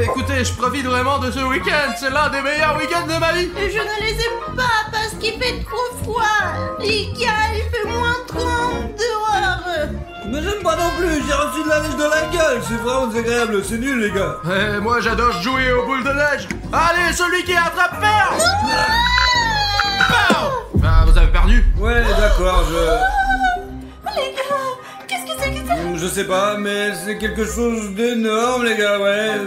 Écoutez, je profite vraiment de ce week-end. C'est l'un des meilleurs week-ends de ma vie. Je ne les aime pas parce qu'il fait trop froid. Les gars, il fait moins 30 dehors. Mais j'aime pas non plus, j'ai reçu de la neige de la gueule. C'est vraiment désagréable, c'est nul les gars. Et moi j'adore jouer aux boules de neige. Allez, celui qui attrape perd. Ah, vous avez perdu. Ouais, d'accord, Les gars, qu'est-ce que c'est que ça? Je sais pas, mais c'est quelque chose d'énorme les gars, ouais,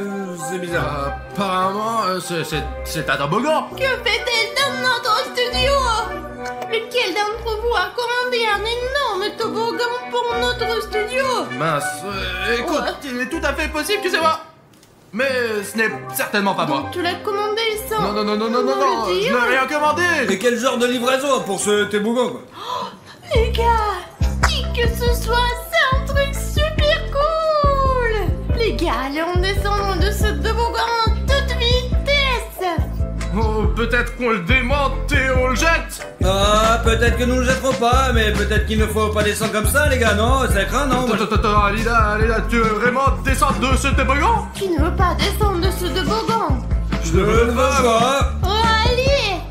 c'est bizarre. Apparemment, c'est un toboggan. Que fait-elle dans notre studio? Lequel d'entre vous a commandé un énorme toboggan pour notre studio? Mince, écoute, il est tout à fait possible que c'est moi. Mais ce n'est certainement pas moi. Donc tu l'as commandé sans Non, le je dire? n'ai rien commandé. Et quel genre de livraison pour ce toboggan quoi? Les gars, qui que ce soit, c'est un truc super cool. Les gars, allez, on descend de ce toboggan en toute vitesse. Oh, peut-être qu'on le démonte et on le jette. Ah, peut-être que nous le jetterons pas, mais peut-être qu'il ne faut pas descendre comme ça les gars, non? Ça craint, non? Attends, Alida, tu veux vraiment descendre de ce toboggan? Tu ne veux pas descendre de ce toboggan? Je ne veux pas. Oh, allez.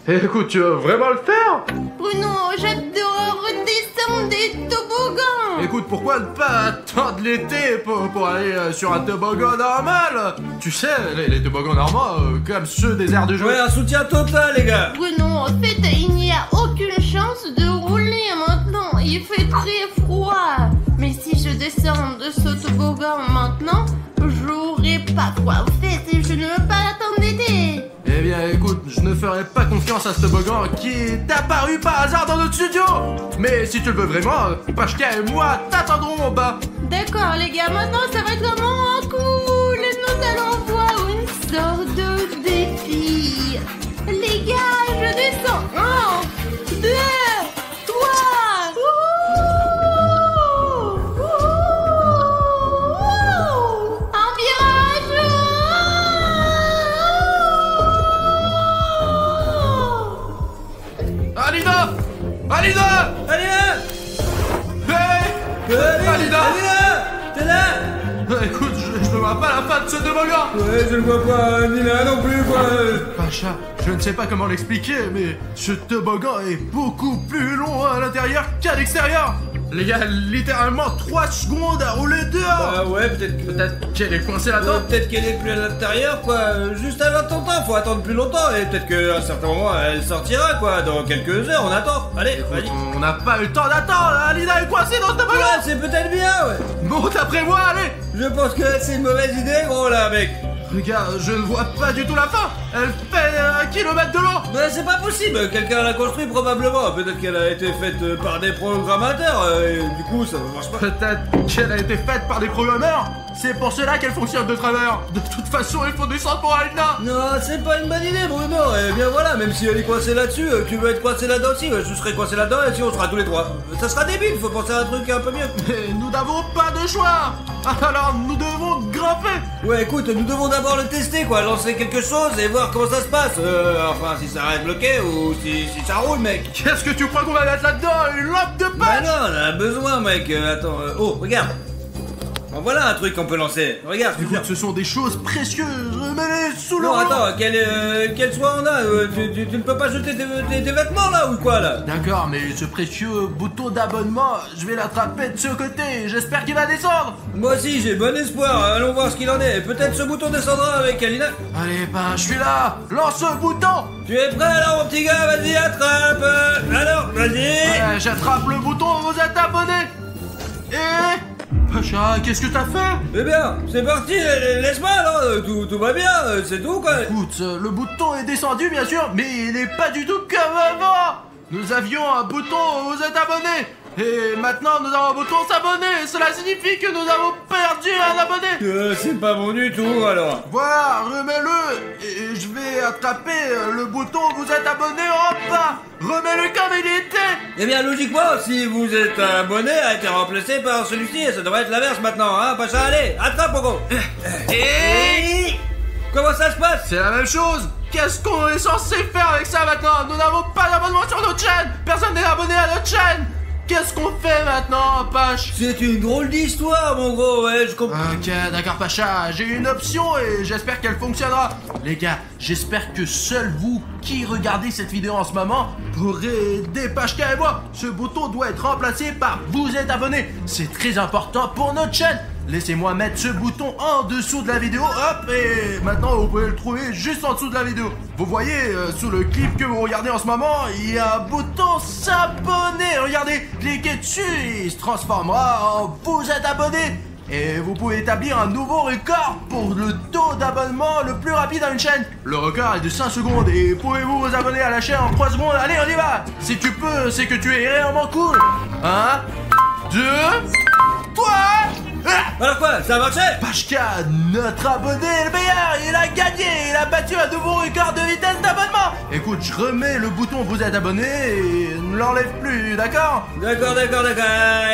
Écoute, tu veux vraiment le faire? Bruno, j'adore redescendre des toboggans. Écoute, pourquoi ne pas attendre l'été pour aller sur un toboggan normal? Tu sais, les toboggans normaux, comme ceux des aires de jeu. Ouais, un soutien total les gars. Bruno, en fait, il n'y a aucune chance de rouler maintenant. Il fait très froid. Mais si je descends de ce toboggan maintenant, j'aurai pas froid. En fait, je ne veux pas attendre l'été. Eh bien, écoute, je ne ferai pas confiance à ce toboggan qui est apparu par hasard dans notre studio. Mais si tu le veux vraiment, Pachka et moi t'attendrons en bas. D'accord, les gars, maintenant ça va être vraiment cool. Nous allons voir une sorte de défi. Les gars, je descends. 1, 2, 3. Un virage. Alida! Alida! Allez là. Hey! Alida! T'es là? Écoute, je ne vois pas la fin de ce toboggan. Ouais, je le vois pas, ni là non plus quoi. Pacha, je ne sais pas comment l'expliquer, mais ce toboggan est beaucoup plus long à l'intérieur qu'à l'extérieur. Les gars, littéralement 3 secondes à rouler dehors. Ah ouais, peut-être qu'elle est coincée là-dedans. peut-être qu'elle est plus à l'intérieur quoi. Juste avant ton temps, faut attendre plus longtemps. Et peut-être qu'à un certain moment elle sortira quoi. Dans quelques heures, on attend. Allez, vas-y. On n'a pas eu le temps d'attendre, Alida est coincée dans ce toboggan. Ouais, c'est peut-être bien ouais. Monte après moi, allez. Je pense que c'est une mauvaise idée gros là mec. Regarde, je ne vois pas du tout la fin. Elle fait 1 kilomètre de long. Mais c'est pas possible, quelqu'un l'a construit probablement. Peut-être qu'elle a été faite par des programmateurs. Et du coup ça ne marche pas. Peut-être qu'elle a été faite par des programmeurs. C'est pour cela qu'elle fonctionne de travers. De toute façon, il faut descendre pour Alida. Non, c'est pas une bonne idée Bruno. Et bien voilà, même si elle est coincée là-dessus, tu veux être coincé là-dedans aussi. Je serai coincé là-dedans et si on sera tous les trois. Ça sera débile, faut penser à un truc un peu mieux. Mais nous n'avons pas de choix. Alors nous devons grimper. Ouais, écoute, nous devons d'abord le tester, quoi, lancer quelque chose et voir comment ça se passe. Enfin, si ça reste bloqué ou si ça roule, mec. Qu'est-ce que tu crois qu'on va mettre là-dedans? Une lampe de Bah pâte? non, on en a besoin, mec. Attends, oh, regarde. En voilà un truc qu'on peut lancer. Regarde, Écoute, ce sont des choses précieuses. Remets-les sous le non, rouleau. attends, quel soin on a tu ne peux pas jeter tes vêtements là ou quoi là? D'accord, mais ce précieux bouton d'abonnement, je vais l'attraper de ce côté. J'espère qu'il va descendre. Moi aussi, j'ai bon espoir. Allons voir ce qu'il en est. Peut-être ce bouton descendra avec Alina. Allez, ben, je suis là. Lance le bouton. Tu es prêt alors, mon petit gars? Vas-y, attrape. Alors, vas-y. Ouais, j'attrape le bouton, vous êtes abonné. Et... Pacha, qu'est-ce que t'as fait? Eh bien, c'est parti, laisse-moi alors, tout va bien, c'est tout quoi. Écoute, le bouton est descendu bien sûr, mais il n'est pas du tout comme avant. Nous avions un bouton, vous êtes abonné. Et maintenant nous avons un bouton s'abonner. Cela signifie que nous avons perdu un abonné. C'est pas bon du tout alors. Voilà, remets-le. Et je vais attraper le bouton vous êtes abonné en bas. Remets-le comme il était. Eh bien, logiquement, si vous êtes abonné, a été remplacé par celui-ci, ça devrait être l'inverse maintenant, hein, Pacha, allez, attrape Pogo. Et... Comment ça se passe? C'est la même chose. Qu'est-ce qu'on est censé faire avec ça maintenant? Nous n'avons pas d'abonnement sur notre chaîne. Personne n'est abonné à notre chaîne. qu'est-ce qu'on fait maintenant, Pache? C'est une drôle d'histoire, mon gros, ouais, je comprends. Ok, d'accord, Pacha, j'ai une option et j'espère qu'elle fonctionnera. Les gars, j'espère que seuls vous qui regardez cette vidéo en ce moment pourrez aider Pachka et moi. Ce bouton doit être remplacé par vous êtes abonné. C'est très important pour notre chaîne. Laissez-moi mettre ce bouton en dessous de la vidéo, hop, et maintenant vous pouvez le trouver juste en dessous de la vidéo. Vous voyez, sous le clip que vous regardez en ce moment, il y a un bouton s'abonner. Regardez, cliquez dessus, il se transformera en vous êtes abonné. Et vous pouvez établir un nouveau record pour le taux d'abonnement le plus rapide à une chaîne. Le record est de 5 secondes et pouvez-vous vous abonner à la chaîne en 3 secondes? Allez, on y va. Si tu peux, c'est que tu es réellement cool. 1, 2, 3. Alors quoi, ça a marché? Pachka, notre abonné est le meilleur. Il a gagné, il a battu un nouveau record de vitesse d'abonnement. Écoute, je remets le bouton vous êtes abonné et ne l'enlève plus, d'accord? D'accord. Et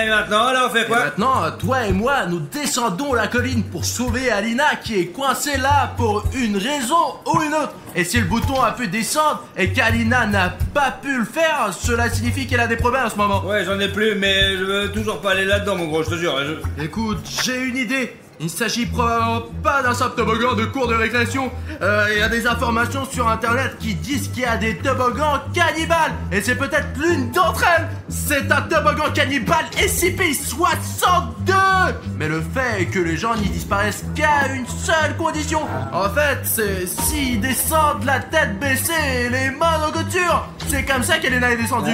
maintenant, alors on fait quoi? Maintenant, toi et moi, nous descendons la colline pour sauver Alina qui est coincée là pour une raison ou une autre. Et si le bouton a pu descendre et qu'Alina n'a pas pu le faire, cela signifie qu'elle a des problèmes en ce moment. Ouais, j'en ai plus, mais je veux toujours pas aller là-dedans, mon gros, je te jure. Écoute, j'ai une idée. Il ne s'agit probablement pas d'un simple toboggan de cours de récréation. Il y a des informations sur internet qui disent qu'il y a des toboggans cannibales. Et c'est peut-être l'une d'entre elles. C'est un toboggan cannibale SCP-62. Mais le fait est que les gens n'y disparaissent qu'à une seule condition. En fait, c'est s'ils descendent la tête baissée et les mains en couture. C'est comme ça qu'Elena est descendue.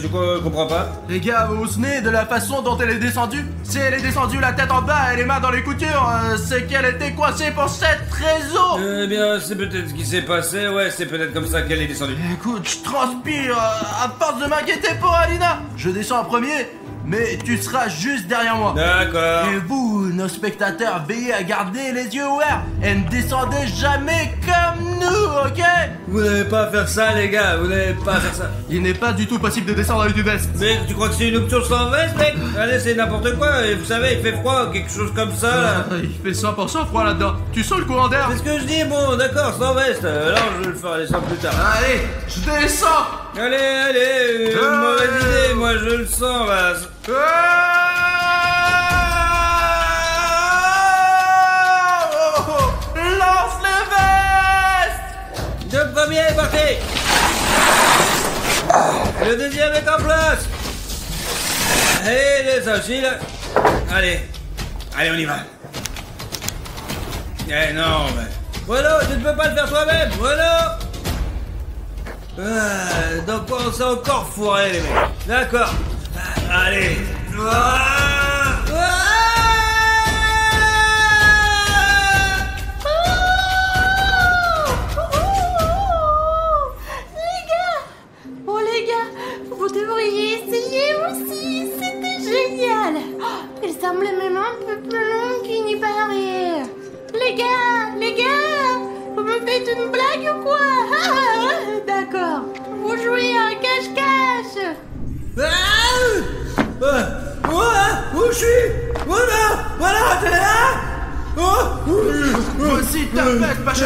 Je comprends pas. Les gars, vous vous souvenez de la façon dont elle est descendue? Si elle est descendue la tête en bas et les mains dans les coutures, c'est qu'elle était coincée pour cette raison. Eh bien, c'est peut-être ce qui s'est passé, ouais, c'est peut-être comme ça qu'elle est descendue. Écoute, je transpire à force de m'inquiéter pour Alina. Je descends en premier, mais tu seras juste derrière moi. D'accord. Et vous, nos spectateurs, veillez à garder les yeux ouverts et ne descendez jamais comme nous, ok? Vous n'avez pas à faire ça, les gars, vous n'avez pas à faire ça. Il n'est pas du tout possible de descendre avec du veste. Mais tu crois que c'est une option sans veste, mec? Allez, c'est n'importe quoi, et vous savez, il fait froid, quelque chose comme ça, là. Il fait 100% froid là-dedans. Tu sens le courant d'air? C'est ce que je dis, bon, d'accord, sans veste, alors je vais le faire descendre plus tard. Allez, je descends. Allez, une mauvaise idée, moi je le sens, là. Lance les vestes. Le premier est parti. Le deuxième est en place. Et les aussi, là. Allez, on y va. Eh non, mais... Voilà, tu ne peux pas le faire toi-même, voilà. Donc on s'est encore fourré, les mecs. D'accord. Allez. Les gars, vous devriez essayer aussi. C'était génial. Il semblait même un peu plus long qu'il n'y paraît. Les gars, vous me faites une blague ou quoi? D'accord. Vous jouez à cache-cache. Où je suis? Voilà, t'es là? Voici ta fête, Pacha.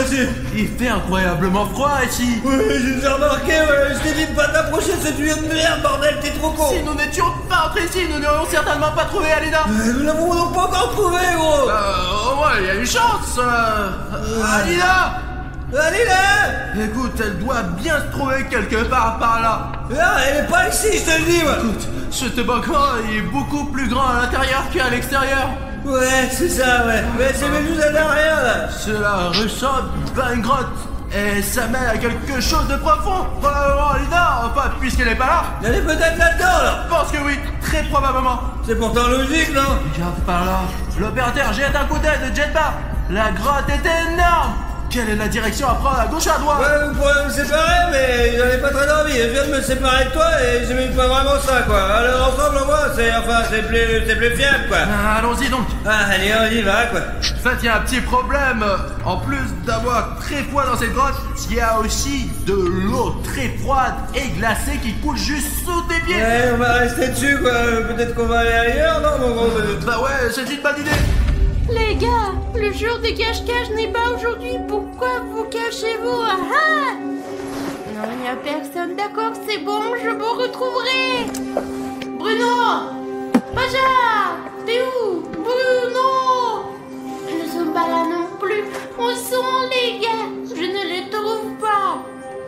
Il fait incroyablement froid ici. Oui, j'ai déjà remarqué, ouais. Je t'ai dit de pas t'approcher de ce tuyau de merde, bordel, t'es trop con. Si nous n'étions pas entrés ici, nous n'aurions certainement pas trouvé Alina. Nous l'avons donc pas encore trouvé, gros. Au moins, il y a une chance. Alina. Allez-là. Écoute, elle doit bien se trouver quelque part par là. Ah, elle est pas ici, je te le dis, moi. Écoute, ce toboggan est beaucoup plus grand à l'intérieur qu'à l'extérieur. Ouais, c'est ça, ouais. Mais c'est même juste à l'arrière, là. Cela ressemble à une grotte. Et ça mène à quelque chose de profond. Probablement Alina, enfin, puisqu'elle n'est pas là. Elle est peut-être là-dedans, là. Je pense que oui, très probablement. C'est pourtant logique, non? Regarde par là. L'opérateur jette un coup d'œil de jetpack. La grotte est énorme. Quelle est la direction à prendre, à gauche ou à droite? Ouais, vous pourrez me séparer, mais j'en ai pas très envie. Je viens de me séparer de toi et j'aime pas vraiment ça, quoi. Alors ensemble, on voit, c'est plus fiable, quoi. Allons-y donc. Ah, allez, on y va, quoi. En fait, il y a un petit problème. En plus d'avoir très froid dans cette grotte, il y a aussi de l'eau très froide et glacée qui coule juste sous tes pieds. Ouais, on va rester dessus, quoi. Peut-être qu'on va aller ailleurs, non, mon gros? Bah ouais, c'est une bonne idée. Les gars, le jour des cache-cache n'est pas aujourd'hui. Pourquoi vous cachez-vous? Non, il n'y a personne. D'accord, c'est bon, je vous retrouverai. Bruno! Pacha! T'es où? Bruno! Ils ne sont pas là non plus. Où sont les gars? Je ne les trouve pas.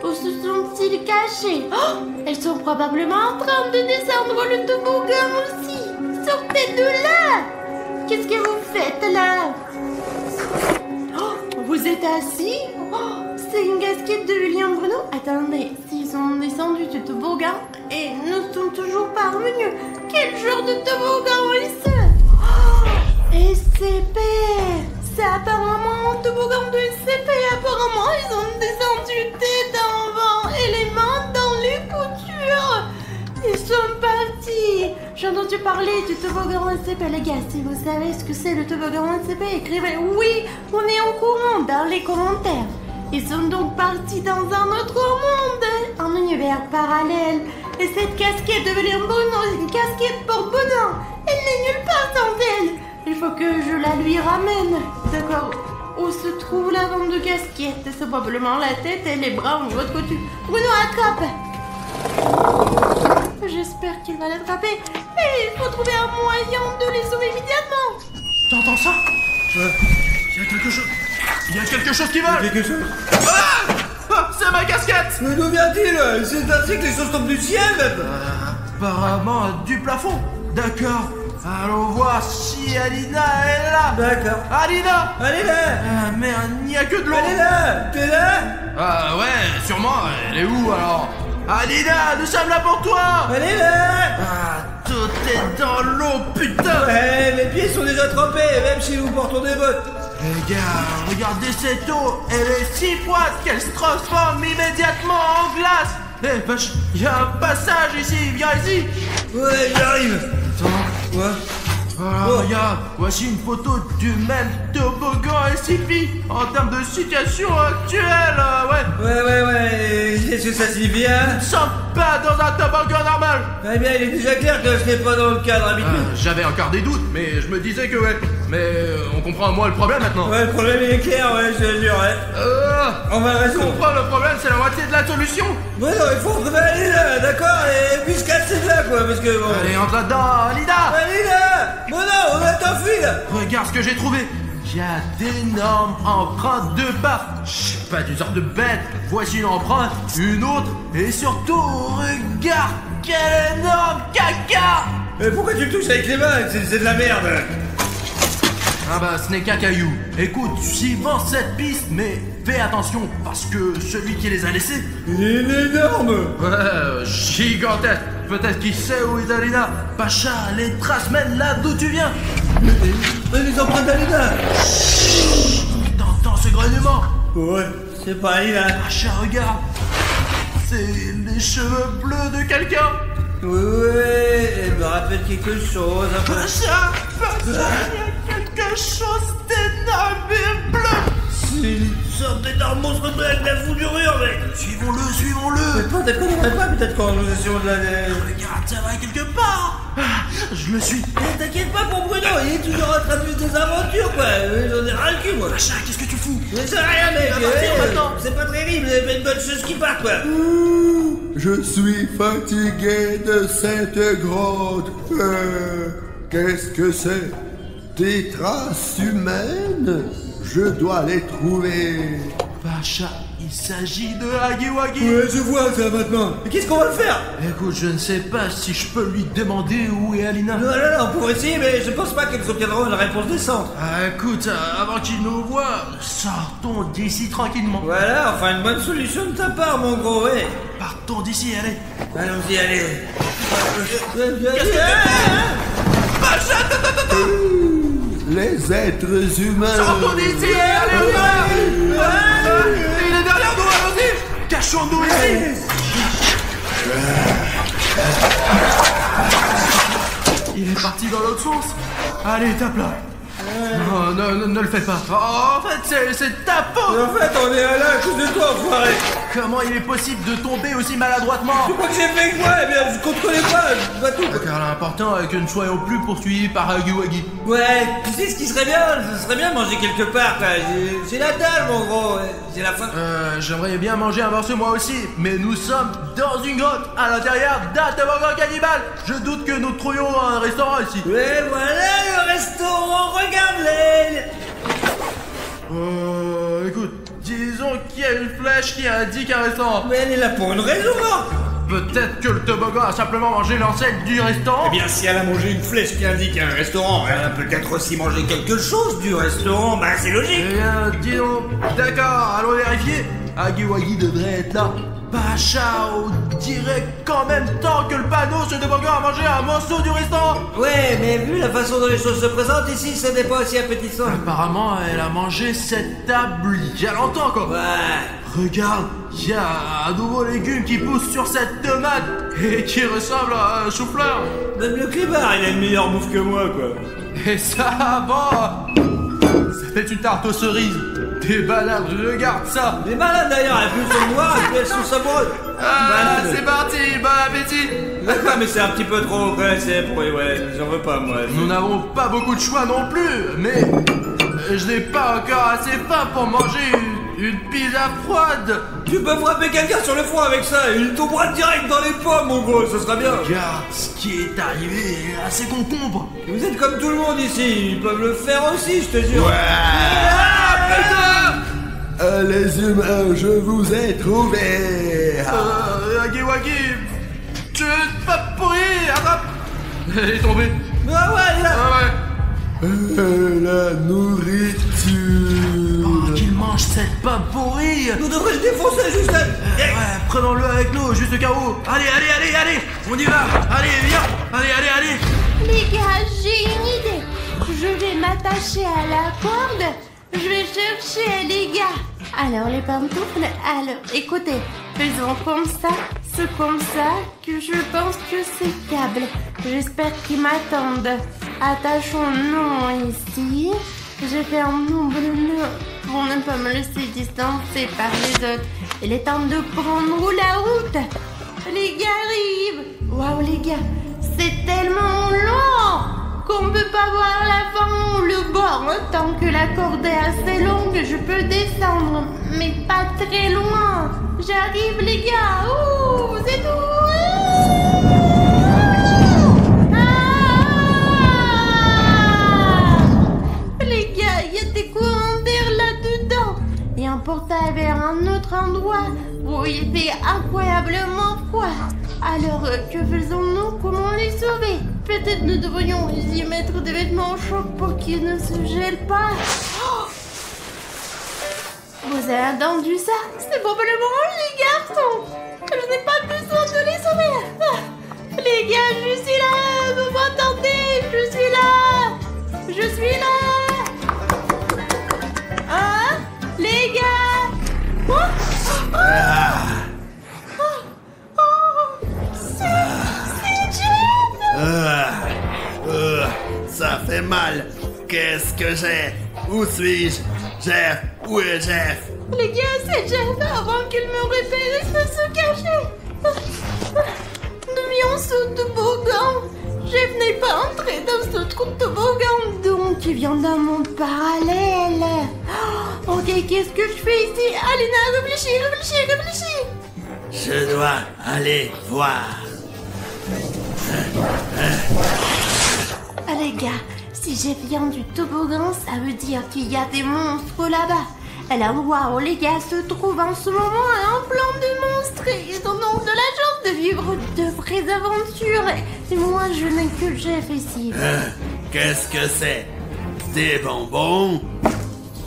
Où se sont-ils cachés? Oh! Elles sont probablement en train de descendre le toboggan aussi. Sortez de là! Qu'est-ce que vous faites là? Oh, vous êtes assis? Oh, c'est une casquette de William Bruno? Attendez, s'ils sont descendus du toboggan et ne sont toujours pas revenus, quel genre de toboggan est-ce? Oh, SCP! C'est apparemment un toboggan de SCP. Apparemment, ils ont descendu tête en vent et les mains dans les coutures. Ils sont partis. J'ai entendu parler du toboggan SCP, les gars. Si vous savez ce que c'est le toboggan SCP, écrivez oui, on est au courant dans les commentaires. Ils sont donc partis dans un autre monde, un univers parallèle. Et cette casquette de William Bruno, c'est une casquette pour Bonin. Elle n'est nulle part sans elle. Il faut que je la lui ramène. D'accord. Où se trouve la vente de casquette? C'est probablement la tête et les bras en votre côté. Bruno, attrape. J'espère qu'il va l'attraper. Et il faut trouver un moyen de les sauver immédiatement. T'entends ça? Il y a quelque chose. Il y a quelque chose qui vole. Quelque chose? Ah, c'est ma casquette. Mais d'où vient-il? C'est ainsi que les choses tombent du ciel. Apparemment du plafond. D'accord. Allons voir si Alina est là. D'accord. Alina. Elle est là. Mais il n'y a que de l'eau. Elle est là. T'es là? Ah ouais, sûrement. Elle est où alors? Alina, nous sommes là pour toi. Elle est là. Ah, tout est dans l'eau, putain. Ouais, mes pieds sont déjà trempés, même si nous portons des bottes. Les gars, regardez cette eau. Elle est si froide qu'elle se transforme immédiatement en glace. Eh, vache, il y a un passage ici. Viens ici. Ouais, j'arrive. Attends. Ouais. Voilà, Oh. regarde, voici une photo du même toboggan SCP en termes de situation actuelle, Ouais. Qu'est-ce que ça signifie, hein? Nous ne sommes pas dans un toboggan normal. Eh bien, il est déjà clair que ce n'est pas dans le cadre habituel. J'avais encore des doutes, mais je me disais que ouais. Mais on comprend moins le problème maintenant. Ouais, le problème il est clair, ouais, je te jure, ouais. On va raison. Comprendre le problème, c'est la moitié de la solution. Ouais, non, il faut aller là, d'accord? Et puis se casser de là, quoi, parce que bon. Allez, entre là-dedans, Alida. Allez là! Bon, non, on a t'enfuir là! Regarde ce que j'ai trouvé. Il y a d'énormes empreintes de pas. Je sais pas, d'une sorte de bête. Voici une empreinte, une autre, et surtout, regarde, quel énorme caca. Mais pourquoi tu le touches avec les mains? C'est de la merde! Ah bah, ce n'est qu'un caillou. Écoute, suivant cette piste, mais fais attention, parce que celui qui les a laissés... Il est énorme! Ouais, gigantesque. Peut-être qu'il sait où est Alina. Pacha, les traces mènent là d'où tu viens. Les empreintes d'Alina! T'entends ce grognement? Ouais, c'est pas Alina. Pacha, regarde. C'est les cheveux bleus de quelqu'un. Ouais, elle me rappelle quelque chose. Pacha, il y a quelque chose d'énorme et bleu. C'est une sorte d'énorme monstre bleu avec de la foudurure, mec! Suivons-le. Mais peut-être qu'on n'aurait pas, peut-être quand nous essayons de la... Regarde, ça va quelque part. Je le suis. Mais t'inquiète pas pour Bruno, il est toujours en train de vivre des aventures, quoi! J'en ai ras le cul, moi! Pacha, qu'est-ce que tu fous? Mais c'est rien, mec! On va partir maintenant. C'est pas terrible, il y avait une bonne chose qui part, quoi! Je suis fatigué de cette grotte. Qu'est-ce que c'est? Des traces humaines? Je dois les trouver. Pacha, il s'agit de Hagiwagi. Ouais, je vois ça maintenant! Mais qu'est-ce qu'on va faire? Écoute, je ne sais pas si je peux lui demander où est Alina. Non, on pourrait essayer, mais je pense pas qu'elles obtiendront une réponse décente. Ah, écoute, avant qu'il nous voie, sortons d'ici tranquillement. Voilà, enfin une bonne solution de ta part, mon gros, ouais! Partons d'ici, allez. Allons-y, allez! Qu'est-ce que Pacha, Les êtres humains. sortons d'ici, allez, on y va. Il est derrière nous, allons-y. Cachons-nous ici. Il est parti dans l'autre sens. Allez, tape là. Non, ne le fais pas. En fait, c'est ta faute. En fait, on est là à cause de toi, enfoiré! Comment il est possible de tomber aussi maladroitement? Tu crois que j'ai fait quoi? Eh bien, je contrôlais pas, pas tout. Car l'important est que nous ne soyons plus poursuivis par Huggy Wuggy. Ouais, tu sais ce qui serait bien? Ce serait bien de manger quelque part, quoi. J'ai la dalle, mon gros. J'ai la faim. J'aimerais bien manger un morceau moi aussi, mais nous sommes dans une grotte à l'intérieur d'un toboggan cannibale. Je doute que nous trouvions un restaurant ici. Ouais, voilà le restaurant, regarde-les. Écoute, disons qu'il y a une flèche qui indique un restaurant. Mais elle est là pour une raison, non? Peut-être que le toboggan a simplement mangé l'enseigne du restaurant. Eh bien, si elle a mangé une flèche qui indique un restaurant, elle a peut-être aussi mangé quelque chose du restaurant, bah c'est logique. Eh bien, disons, d'accord, allons vérifier. Huggy Wuggy devrait être là. Pacha, on dirait qu'en même temps que le panneau, ce toboggan a mangé un morceau du restaurant. Ouais, mais vu la façon dont les choses se présentent ici, ce n'est pas aussi appétissant. Apparemment, elle a mangé cette table il y a longtemps, quoi. Ouais. Regarde, il y a un nouveau légume qui pousse sur cette tomate et qui ressemble à un chou-fleur. Même le clébard, il a une meilleure bouffe que moi, quoi. Et ça, bon, ça fait une tarte aux cerises. Des balades, regarde ça. Les malades d'ailleurs, elle pousse sur moi et puis elles sont sabreuses. C'est parti, bon appétit. D'accord, mais c'est un petit peu trop pressé pour ouais, j'en veux pas moi. Nous n'avons pas beaucoup de choix non plus, mais je n'ai pas encore assez faim pour manger une pizza froide. Tu peux frapper quelqu'un sur le front avec ça, il tombera direct dans les pommes, mon gros, ce sera bien. Regarde ce qui est arrivé à ces concombres. Vous êtes comme tout le monde ici, ils peuvent le faire aussi, je te jure. Ouais. Ah, putain! Les humains, je vous ai trouvés. Huggy Wuggy, tu es pas pourri, attrape. Elle est tombée. Ah ouais, elle est là. Ah ouais. La nourriture. Oh, qu'il mange cette pas pourrie. Nous devrions le défoncer, Justin. Ouais, prenons-le avec nous, juste au cas où. Allez, on y va. Allez, viens. Allez. Les gars, j'ai une idée. Je vais m'attacher à la corde. Je vais chercher les gars. Alors, les pantoufles, alors, écoutez, faisons comme ça, c'est comme ça que je pense que c'est câble. J'espère qu'ils m'attendent. Attachons-nous ici. Je fais un nombre pour ne pas me laisser distancer par les autres. Il est temps de prendre la route. Les gars arrivent. Waouh, les gars, c'est tellement long qu'on peut pas voir la fin ou le bord. Tant que la corde est assez longue, je peux descendre, mais pas très loin. J'arrive, les gars. Ouh, c'est tout. Les gars, il y a des courants d'air là-dedans. Et un portail vers un autre endroit où il fait incroyablement froid. Alors, que faisons-nous? Comment les sauver? Peut-être nous devrions y mettre des vêtements chauds pour qu'ils ne se gèlent pas. Oh, vous avez entendu ça? C'est probablement les garçons. Je n'ai pas besoin de les sauver. Ah, les gars, je suis là. Vous m'entendez? Je suis là. Je suis là. Hein? Les gars. Oh, oh, Ça fait mal. Qu'est-ce que j'ai? Où suis-je? Jeff, où est Jeff? les gars, c'est Jeff. Avant qu'il me repère, il peut se cacher. Nous vions sous toboggan. Jeff n'est pas entré dans ce trou de toboggan, donc il vient d'un monde parallèle. Oh, ok, qu'est-ce que je fais ici? Alina, réfléchis. Je dois aller voir. Ah, les gars, si Jeff vient du toboggan, ça veut dire qu'il y a des monstres là-bas. L'endroit où les gars se trouvent en ce moment est un plan de monstres et ils en ont de la chance de vivre de vraies aventures. Et moi, je n'ai que Jeff ici. Qu'est-ce que c'est? Des bonbons?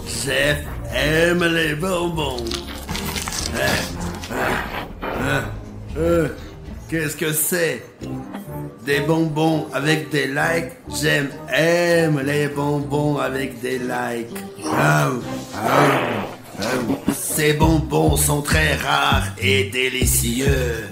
Jeff aime les bonbons. Qu'est-ce que c'est? Des bonbons avec des likes? Aime les bonbons avec des likes. Ces bonbons sont très rares et délicieux.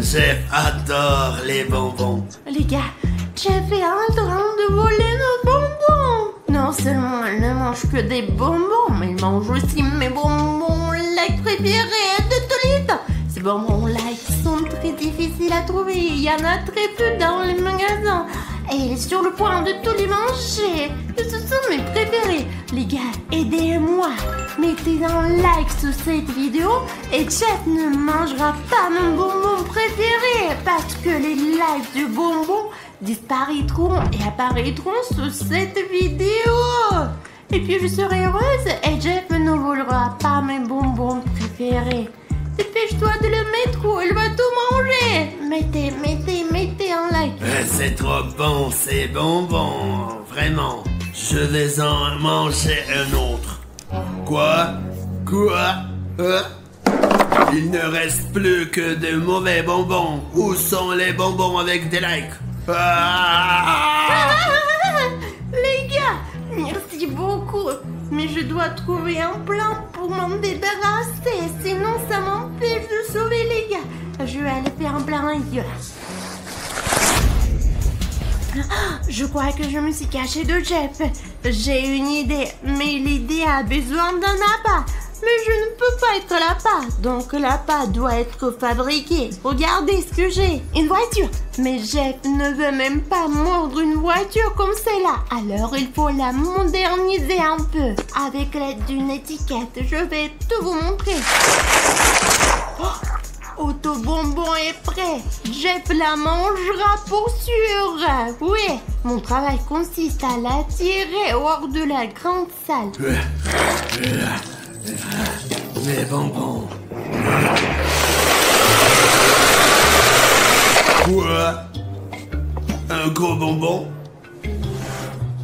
Jeff adore les bonbons. Les gars, Jeff est en train de voler nos bonbons. Non seulement elle ne mange que des bonbons, mais il mange aussi mes bonbons like préféré de tous les temps. Ces bonbons like sont très difficiles à trouver. Il y en a très peu dans les magasins. Et il est sur le point de tous les manger. Ce sont mes préférés. Les gars, aidez-moi. Mettez un like sous cette vidéo et Jeff ne mangera pas mon bonbon préféré parce que les likes du bonbon disparaîtront et apparaîtront sous cette vidéo. Et puis je serai heureuse et Jeff ne volera pas mes bonbons préférés. Dépêche-toi de le mettre ou il va tout manger. Mettez un like. C'est trop bon, ces bonbons. Vraiment. Je vais en manger un autre. Quoi? Il ne reste plus que de mauvais bonbons. Où sont les bonbons avec des likes? Les gars, merci beaucoup. Mais je dois trouver un plan pour m'en débarrasser. Sinon, ça m'empêche de sauver les gars. Je vais aller faire un plan ailleurs. Je crois que je me suis cachée de Jeff. J'ai une idée, mais l'idée a besoin d'un appât. Mais je ne peux pas être l'appât, donc l'appât doit être fabriqué. Regardez ce que j'ai, une voiture. Mais Jeff ne veut même pas mordre une voiture comme celle-là. Alors il faut la moderniser un peu. Avec l'aide d'une étiquette, je vais tout vous montrer. Autobonbon est prêt. Jeff la mangera pour sûr. Oui, mon travail consiste à l'attirer hors de la grande salle. Les bonbons. Quoi? Un gros bonbon?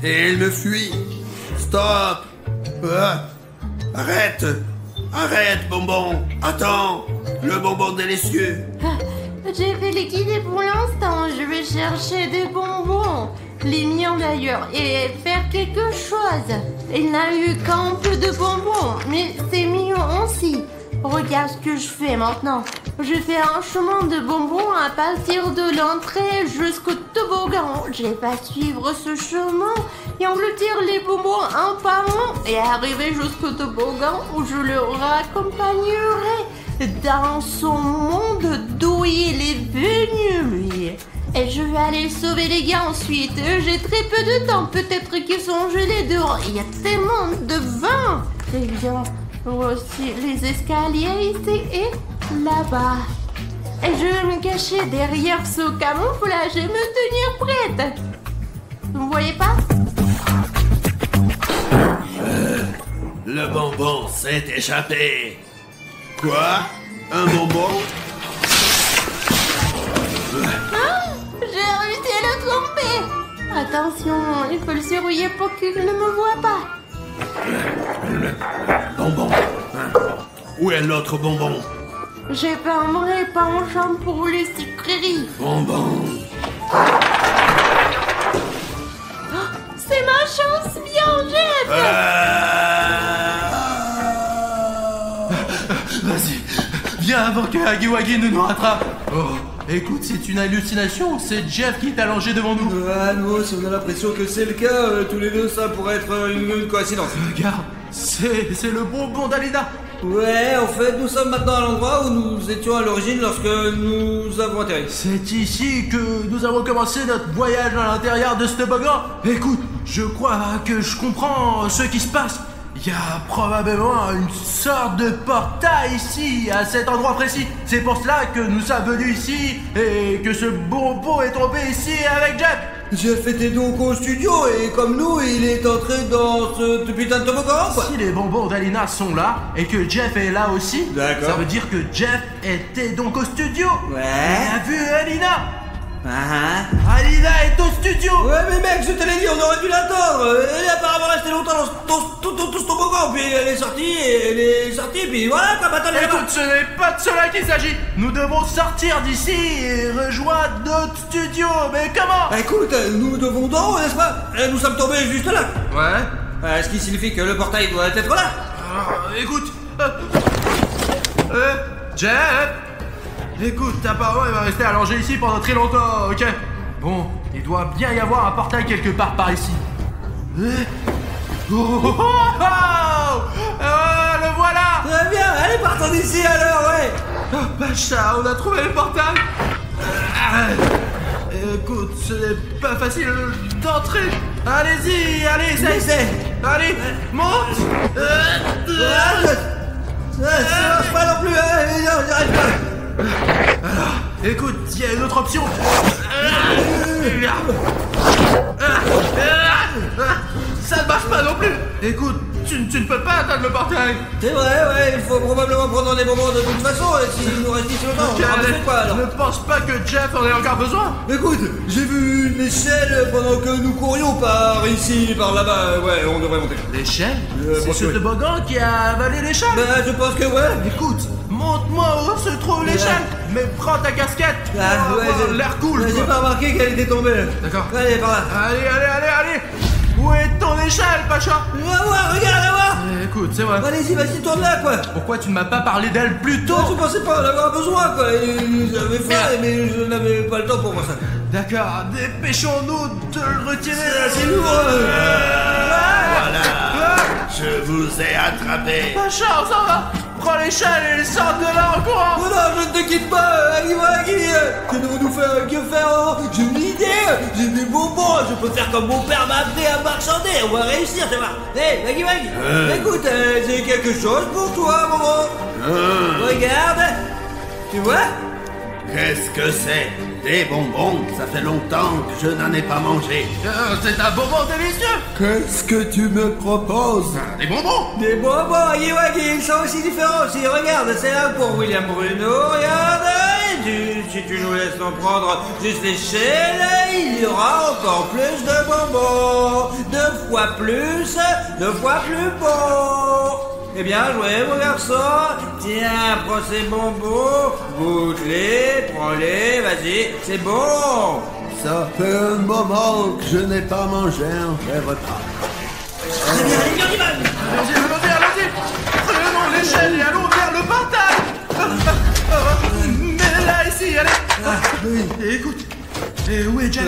Et il me fuit. Stop! Arrête! Arrête, bonbon! Attends! Le bonbon délicieux! J'ai fait les guider pour l'instant. Je vais chercher des bonbons. Les miens d'ailleurs. Et faire quelque chose. Il n'a eu qu'un peu de bonbons. Mais c'est mignon aussi. Regarde ce que je fais maintenant. Je fais un chemin de bonbons à partir de l'entrée jusqu'au toboggan. Je vais suivre ce chemin et engloutir les bonbons un par un et arriver jusqu'au toboggan où je le raccompagnerai dans son monde d'où il est venu, lui. Et je vais aller sauver les gars ensuite. J'ai très peu de temps. Peut-être qu'ils sont gelés dehors. Il y a tellement de vin. Très bien. Voici les escaliers ici et là-bas. Et je vais me cacher derrière ce camouflage et me tenir prête. Vous voyez pas? Le bonbon s'est échappé. Quoi? Un bonbon? J'ai réussi à le tromper. Attention, il faut le surveiller pour qu'il ne me voie pas. Bonbon. Où est l'autre bonbon? J'ai fait un vrai penchant pour les sucreries. Bonbon. C'est ma chance, bien, Jeff. Vas-y, viens avant que Hagiwagi ne nous rattrape. Oh, écoute, c'est une hallucination. C'est Jeff qui est allongé devant nous. Ah non, si on a l'impression que c'est le cas, tous les deux, ça pourrait être une coïncidence. Regarde, c'est le bonbon d'Alina. Ouais, en fait, nous sommes maintenant à l'endroit où nous étions à l'origine lorsque nous avons atterri. C'est ici que nous avons commencé notre voyage à l'intérieur de ce toboggan. Écoute, je crois que je comprends ce qui se passe. Il y a probablement une sorte de portail ici, à cet endroit précis. C'est pour cela que nous sommes venus ici et que ce bonbon est tombé ici avec Jeff. Jeff était donc au studio et comme nous, il est entré dans ce putain de toboggan, quoi. Si les bonbons d'Alina sont là et que Jeff est là aussi, d'accord, ça veut dire que Jeff était donc au studio. Ouais. Il a vu Alina. Alina est au studio. Ouais, mais mec, je te l'ai dit, on aurait dû l'attendre. Elle est apparemment restée longtemps dans ce toboggan, puis elle est sortie, puis voilà, quoi, maintenant elle est là-bas. Écoute, ce n'est pas de cela qu'il s'agit. Nous devons sortir d'ici et rejoindre notre studio. Mais comment? Écoute, nous devons d'en haut, n'est-ce pas? Nous sommes tombés juste là. Ouais. Ce qui signifie que le portail doit être là. Écoute. Jeff. Écoute, apparemment il va rester allongé ici pendant très longtemps, ok? Bon, il doit bien y avoir un portail quelque part par ici. Le voilà! bien, allez, partons d'ici alors, ouais. Oh, Pacha, on a trouvé le portail. Écoute, ce n'est pas facile d'entrer. Allez-y, allez, Essaye. Allez, monte. Ça marche pas non plus, j'arrive pas. Écoute, il y a une autre option. Ça ne marche pas non plus. Écoute, tu ne peux pas atteindre le portail. C'est vrai, ouais, il faut probablement prendre des bonbons de toute façon, et s'il nous reste 10 secondes, on fait quoi alors? Ne pense pas que Jeff en ait encore besoin. Écoute, j'ai vu une échelle pendant que nous courions par ici, par là-bas, ouais, on devrait monter. L'échelle C'est pense ce que oui. toboggan qui a avalé l'échelle. Bah, je pense que ouais. Écoute, montre-moi où se trouve l'échelle. Mais prends ta casquette pour avoir l'air cool. J'ai quoi. pas remarqué qu'elle était tombée. D'accord. Allez, par là. Allez. Où est ton échelle, Pacha? Va voir, regarde, va voir. Écoute, c'est vrai. Allez-y, vas-y, tourne là, quoi. Pourquoi tu ne m'as pas parlé d'elle plus tôt? Je pensais pas en avoir besoin, quoi. J'avais faim, mais je n'avais pas le temps pour moi ça. D'accord, dépêchons-nous de le retirer. C'est lourd. Voilà, je vous ai attrapé. Pacha, on s'en va. Prends l'échelle et sors de là en courant. Oh non, je ne te quitte pas, Agui. Que devons-nous faire? Que faire? J'ai une idée. J'ai des bonbons. Je peux faire comme mon père m'a appris à marchander. On va réussir, tu vois. Hé, Agui. Écoute, j'ai quelque chose pour toi, maman. Regarde. Tu vois? Qu'est-ce que c'est? Des bonbons, ça fait longtemps que je n'en ai pas mangé. C'est un bonbon délicieux. Qu'est-ce que tu me proposes? Des bonbons. Des bonbons, Agui, ils sont aussi différents aussi. Regarde, c'est un pour William Bruno. Regarde. Si tu nous laisses en prendre juste l'échelle, il y aura encore plus de bonbons. 2 fois plus bon. Eh bien, jouez, mon garçon. Tiens, prends ces bonbons, goûte-les, prends-les, vas-y, c'est bon. Ça fait un moment que je n'ai pas mangé un vrai repas. Allez, on y va. Allons-y. Prenons l'échelle et allons vers le portail. Mais là, ici, allez. Écoute. Et où est Jeff?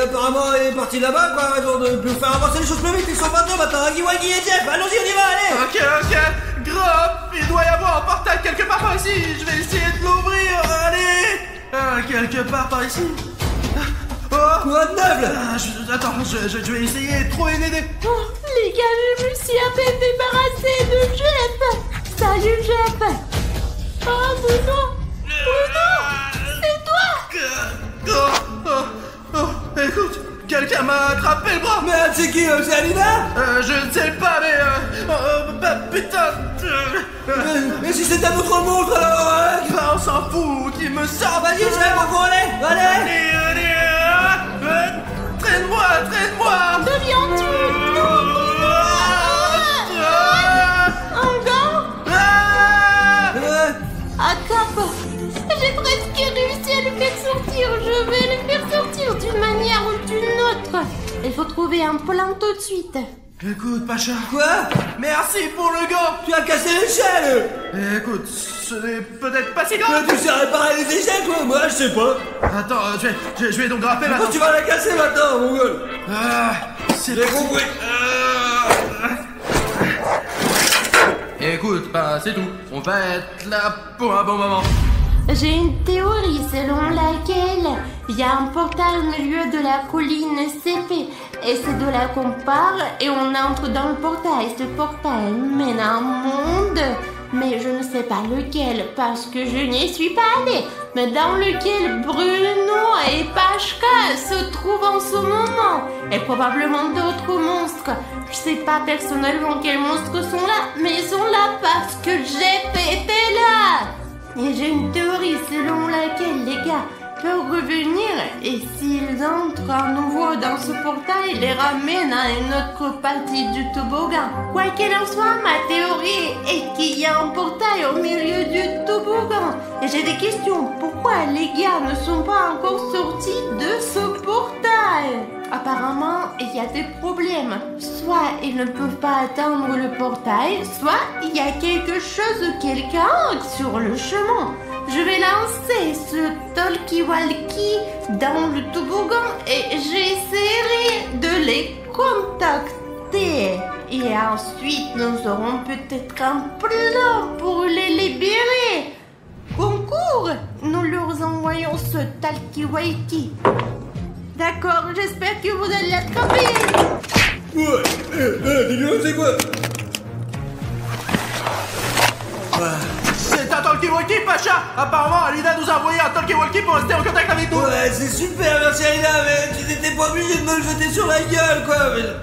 Apparemment, il est parti là-bas, quoi, raison de plus faire avancer les choses plus vite. Ils sont 22 maintenant, Agui et Jeff. Allons-y, on y va, allez. Ok. Grop, il doit y avoir un portail quelque part par ici. Je vais essayer de l'ouvrir. Allez. Quelque part par ici. Quoi de neuf, là? Attends, je vais essayer de trouver une idée. Oh, les gars, je me suis à peine débarrassée de Jeff. Salut, Jeff. Oh, Bruno, c'est toi. Écoute, quelqu'un m'a attrapé le bras. Mais c'est qui, c'est Alina? Je ne sais pas, mais putain. Mais si c'était un autre monstre, alors On s'en fout, qui me sort. Vas-y, je vais pour aller. Allez. Allez. Traîne-moi. Deviens-tu Encore Ah, Cap, j'ai presque réussi à le faire sortir. Je vais le faire sortir d'une manière ou d'une autre. Il faut trouver un plan tout de suite. Écoute, Pacha. Quoi? Merci pour le gant. Tu as cassé l'échelle. Écoute, ce n'est peut-être pas si Mais grave. tu sais réparer les échelles, toi? Moi, je sais pas. Attends, je vais donc grimper Pourquoi maintenant. tu vas la casser maintenant, mon gueule? C'est J'ai compris. Écoute, c'est tout. On va être là pour un bon moment. J'ai une théorie selon laquelle il y a un portail au milieu de la colline CP. Et c'est de là qu'on part et on entre dans le portail. Ce portail mène à un monde, mais je ne sais pas lequel parce que je n'y suis pas allée. Mais dans lequel Bruno et Pachka se trouvent en ce moment. Et probablement d'autres monstres. Je sais pas personnellement quels monstres sont là, mais ils sont là parce que Jeff était là. Et j'ai une théorie selon laquelle les gars peuvent revenir et s'ils entrent à nouveau dans ce portail, les ramènent à une autre partie du toboggan. Quoi qu'il en soit, ma théorie est qu'il y a un portail au milieu du toboggan. Et j'ai des questions. Pourquoi les gars ne sont pas encore sortis de ce portail? Apparemment, il y a des problèmes. Soit ils ne peuvent pas atteindre le portail, soit il y a quelque chose ou quelqu'un sur le chemin. Je vais lancer ce talkie-walkie dans le toboggan et j'essaierai de les contacter. Et ensuite, nous aurons peut-être un plan pour les libérer. Concours, nous leur envoyons ce talkie-walkie. D'accord, j'espère que vous allez l'attraper. Ouais, dis-le, c'est quoi? C'est un talkie-walkie, Pacha. Apparemment, Alina nous a envoyé un talkie-walkie pour rester en contact avec nous. Ouais, c'est super, merci Alina, mais tu n'étais pas obligé de me le jeter sur la gueule, quoi.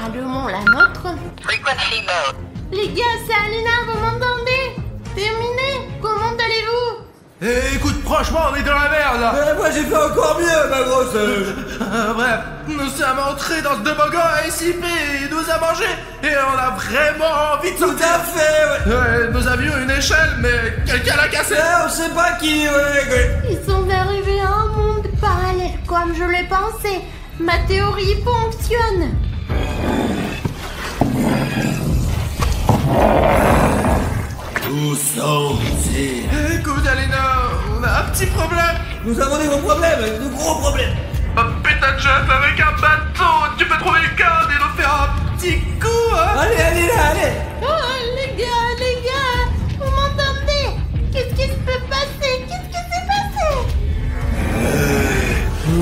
Allumons la nôtre. Les gars, c'est Alina, vous m'entendez? Terminé? Comment allez-vous? Eh, écoute, franchement, on est dans la merde là. Moi j'ai fait encore mieux, ma grosse. Bref, nous sommes entrés dans ce toboggan à SIP et il nous a mangé. Et on a vraiment envie de Tout sortir. à fait, ouais. Ouais, nous avions une échelle, mais quelqu'un l'a cassée. On sait pas qui, ouais. Ils sont arrivés à un monde parallèle comme je l'ai pensé. Ma théorie fonctionne. Où sont-ils? Écoute, Alina, on a un petit problème. Nous avons des gros problèmes, de gros problèmes. Un putain de chef avec un bâton. Tu peux trouver le cadre et nous faire un petit coup, hein? Allez, allez. Oh, les gars, vous m'entendez? Qu'est-ce qui se peut passer? Qu'est-ce qui s'est passé? Oh,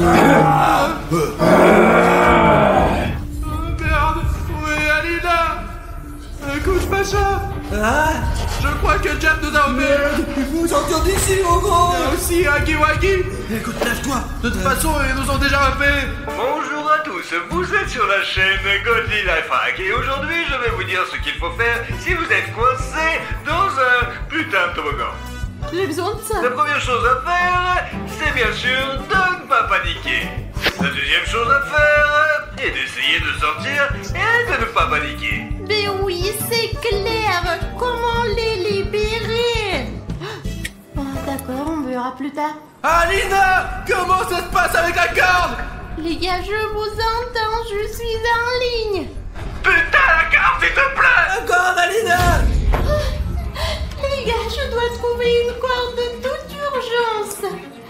merde. Oui, Alina. Écoute, Pacha. Ah, Je crois que Jeff nous a opéré. il faut sortir d'ici, mon gros. Il y a aussi Huggy Wuggy. Écoute, lâche-toi. De toute façon, ils nous ont déjà repérés. Bonjour à tous, vous êtes sur la chaîne Goldie Life Hack et aujourd'hui je vais vous dire ce qu'il faut faire si vous êtes coincé dans un putain de toboggan. J'ai besoin de ça. La première chose à faire, c'est bien sûr de ne pas paniquer. La deuxième chose à faire est d'essayer de sortir et de ne pas paniquer. Mais oui, c'est clair. Comment les libérer? Oh, d'accord, on verra plus tard. Alina, comment ça se passe avec la corde? Les gars, je vous entends, je suis en ligne. Putain la carte s'il te plaît! Encore, Alina. Les gars, je dois trouver une corde de toute urgence.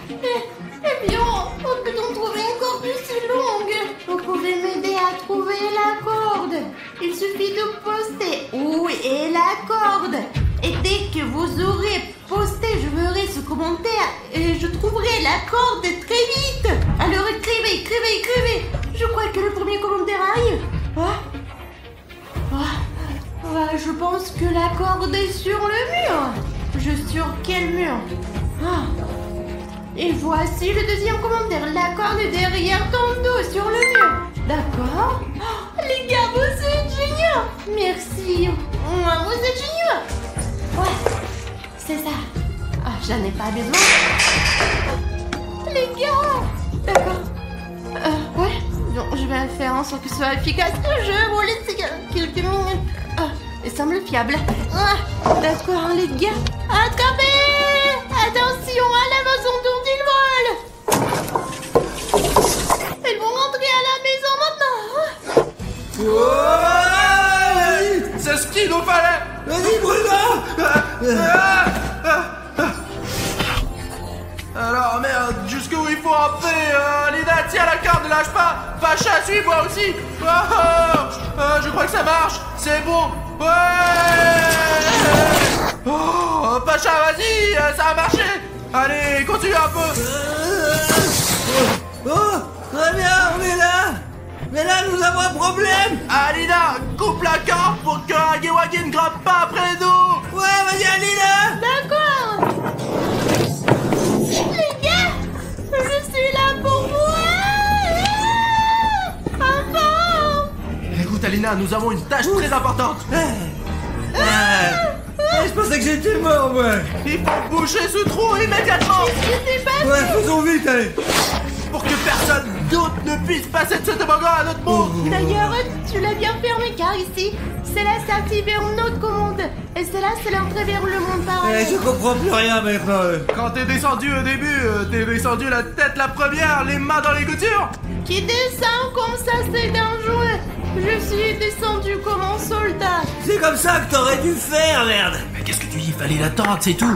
Eh bien, peut-on trouver une corde aussi longue? Vous pouvez m'aider à trouver la corde. Il suffit de poster où est la corde. Et dès que vous aurez posté, je verrai ce commentaire et je trouverai la corde très vite. Alors écrivez. Je crois que le premier commentaire arrive. Ouais, je pense que la corde est sur le mur. Sur quel mur? Et voici le deuxième commentaire. La corde est derrière ton dos, sur le mur. D'accord. Les gars, vous êtes géniaux. Merci. Vous êtes géniaux. Ouais, c'est ça. J'en ai pas besoin. Les gars. D'accord. Ouais. Donc, je vais faire en sorte que ce soit efficace. Je vous laisse quelques minutes. Il semble fiable. D'accord, les gars. Attrapez! Attention à la maison dont ils volent. Ils vont rentrer à la maison maintenant. Ouais. C'est ce qu'il nous fallait. Vas-y, Bruno. Alors merde, jusqu'où il faut entrer? Alina, tiens la corde, ne lâche pas. Pacha, suis-moi aussi. Je crois que ça marche. C'est bon. Ouais. Oh, Pacha, vas-y, ça a marché. Allez, continue un peu. Oh, très bien, on est là. Mais là, nous avons un problème. Alina, coupe la corde pour que Huggy Wuggy ne grimpe pas après nous. Ouais, vas-y, Alina. D'accord. Les gars, je suis là pour vous. Enfin. Écoute Alina, nous avons une tâche très importante. Je pensais que j'étais mort, moi. Il faut boucher ce trou immédiatement. Je sais pas. Ouais, faisons vite, allez. Pour que personne d'autre ne puisse passer de ce toboggan à notre monde. D'ailleurs, tu l'as bien fermé car ici, c'est la sortie vers notre monde. Et celle-là, c'est l'entrée vers le monde parallèle. Je comprends plus rien maintenant. Quand t'es descendu au début, t'es descendu la tête la première, les mains dans les coutures. Qui descend comme ça, c'est dangereux. Je suis descendu comme un soldat. C'est comme ça que t'aurais dû faire, merde. Mais qu'est-ce que tu dis? Fallait l'attendre, c'est tout.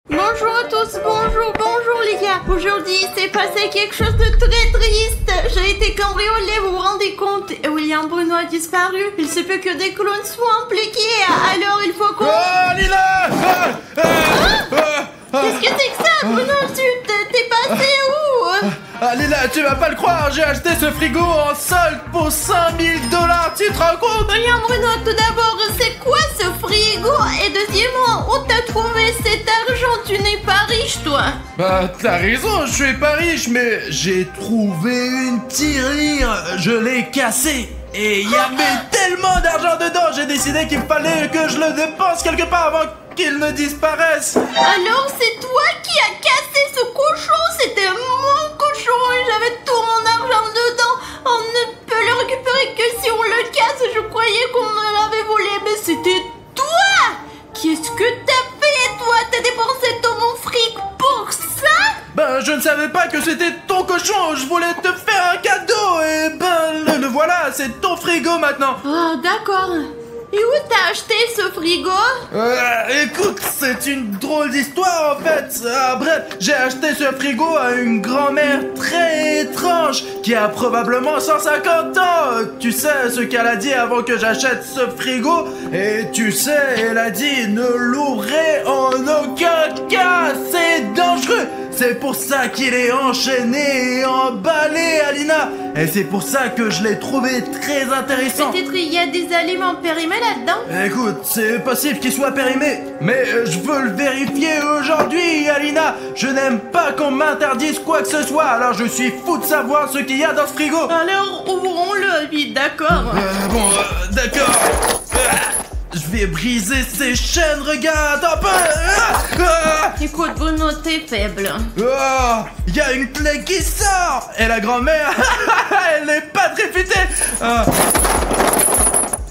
Bonjour à tous, bonjour, les gars. Aujourd'hui, il s'est passé quelque chose de très triste. J'ai été cambriolée, vous vous rendez compte? Et William Bruno a disparu. Il se peut que des clones soient impliqués. Alors, il faut qu'on... Oh, Lina! Qu'est-ce que c'est que ça, Bruno? T'es passé où? Ah, Lina, tu vas pas le croire, j'ai acheté ce frigo en solde pour 5000 $, tu te rends compte? William Bruno, tout d'abord, c'est quoi ce frigo? Et deuxièmement, où t'as trouvé cet argent? Tu n'es pas riche, toi. Bah, t'as raison, je suis pas riche, mais j'ai trouvé une tirelire, je l'ai cassée. Et il y avait tellement d'argent dedans, j'ai décidé qu'il fallait que je le dépense quelque part avant qu'il ne disparaisse. Alors, c'est toi qui as cassé ce cochon? C'était mon cochon et j'avais tout mon argent dedans. On ne peut le récupérer que si on le casse. Je croyais qu'on me l'avait volé, mais c'était toi. Qu'est-ce que t'as fait, toi? T'as dépensé tout mon fric pour ça? Ben, je ne savais pas que c'était ton cochon, je voulais te faire un cadeau, et ben, le voilà, c'est ton frigo maintenant. Oh, d'accord. Et où t'as acheté ce frigo? Écoute, c'est une drôle d'histoire en fait. Bref, j'ai acheté ce frigo à une grand-mère très étrange qui a probablement 150 ans. Tu sais ce qu'elle a dit avant que j'achète ce frigo? Et tu sais, elle a dit ne l'ouvrez en aucun cas, c'est dangereux. C'est pour ça qu'il est enchaîné et emballé, Alina. Et c'est pour ça que je l'ai trouvé très intéressant. Peut-être il y a des aliments périmés là-dedans? Écoute, c'est possible qu'il soit périmé, mais je veux le vérifier aujourd'hui, Alina. Je n'aime pas qu'on m'interdise quoi que ce soit, alors je suis fou de savoir ce qu'il y a dans ce frigo. Alors, ouvrons-le, vite, d'accord. D'accord. Je vais briser ces chaînes, regarde un peu. Écoute, Bruno, t'es faible. Oh, il y a une clé qui sort. Et la grand-mère, elle n'est pas très futée.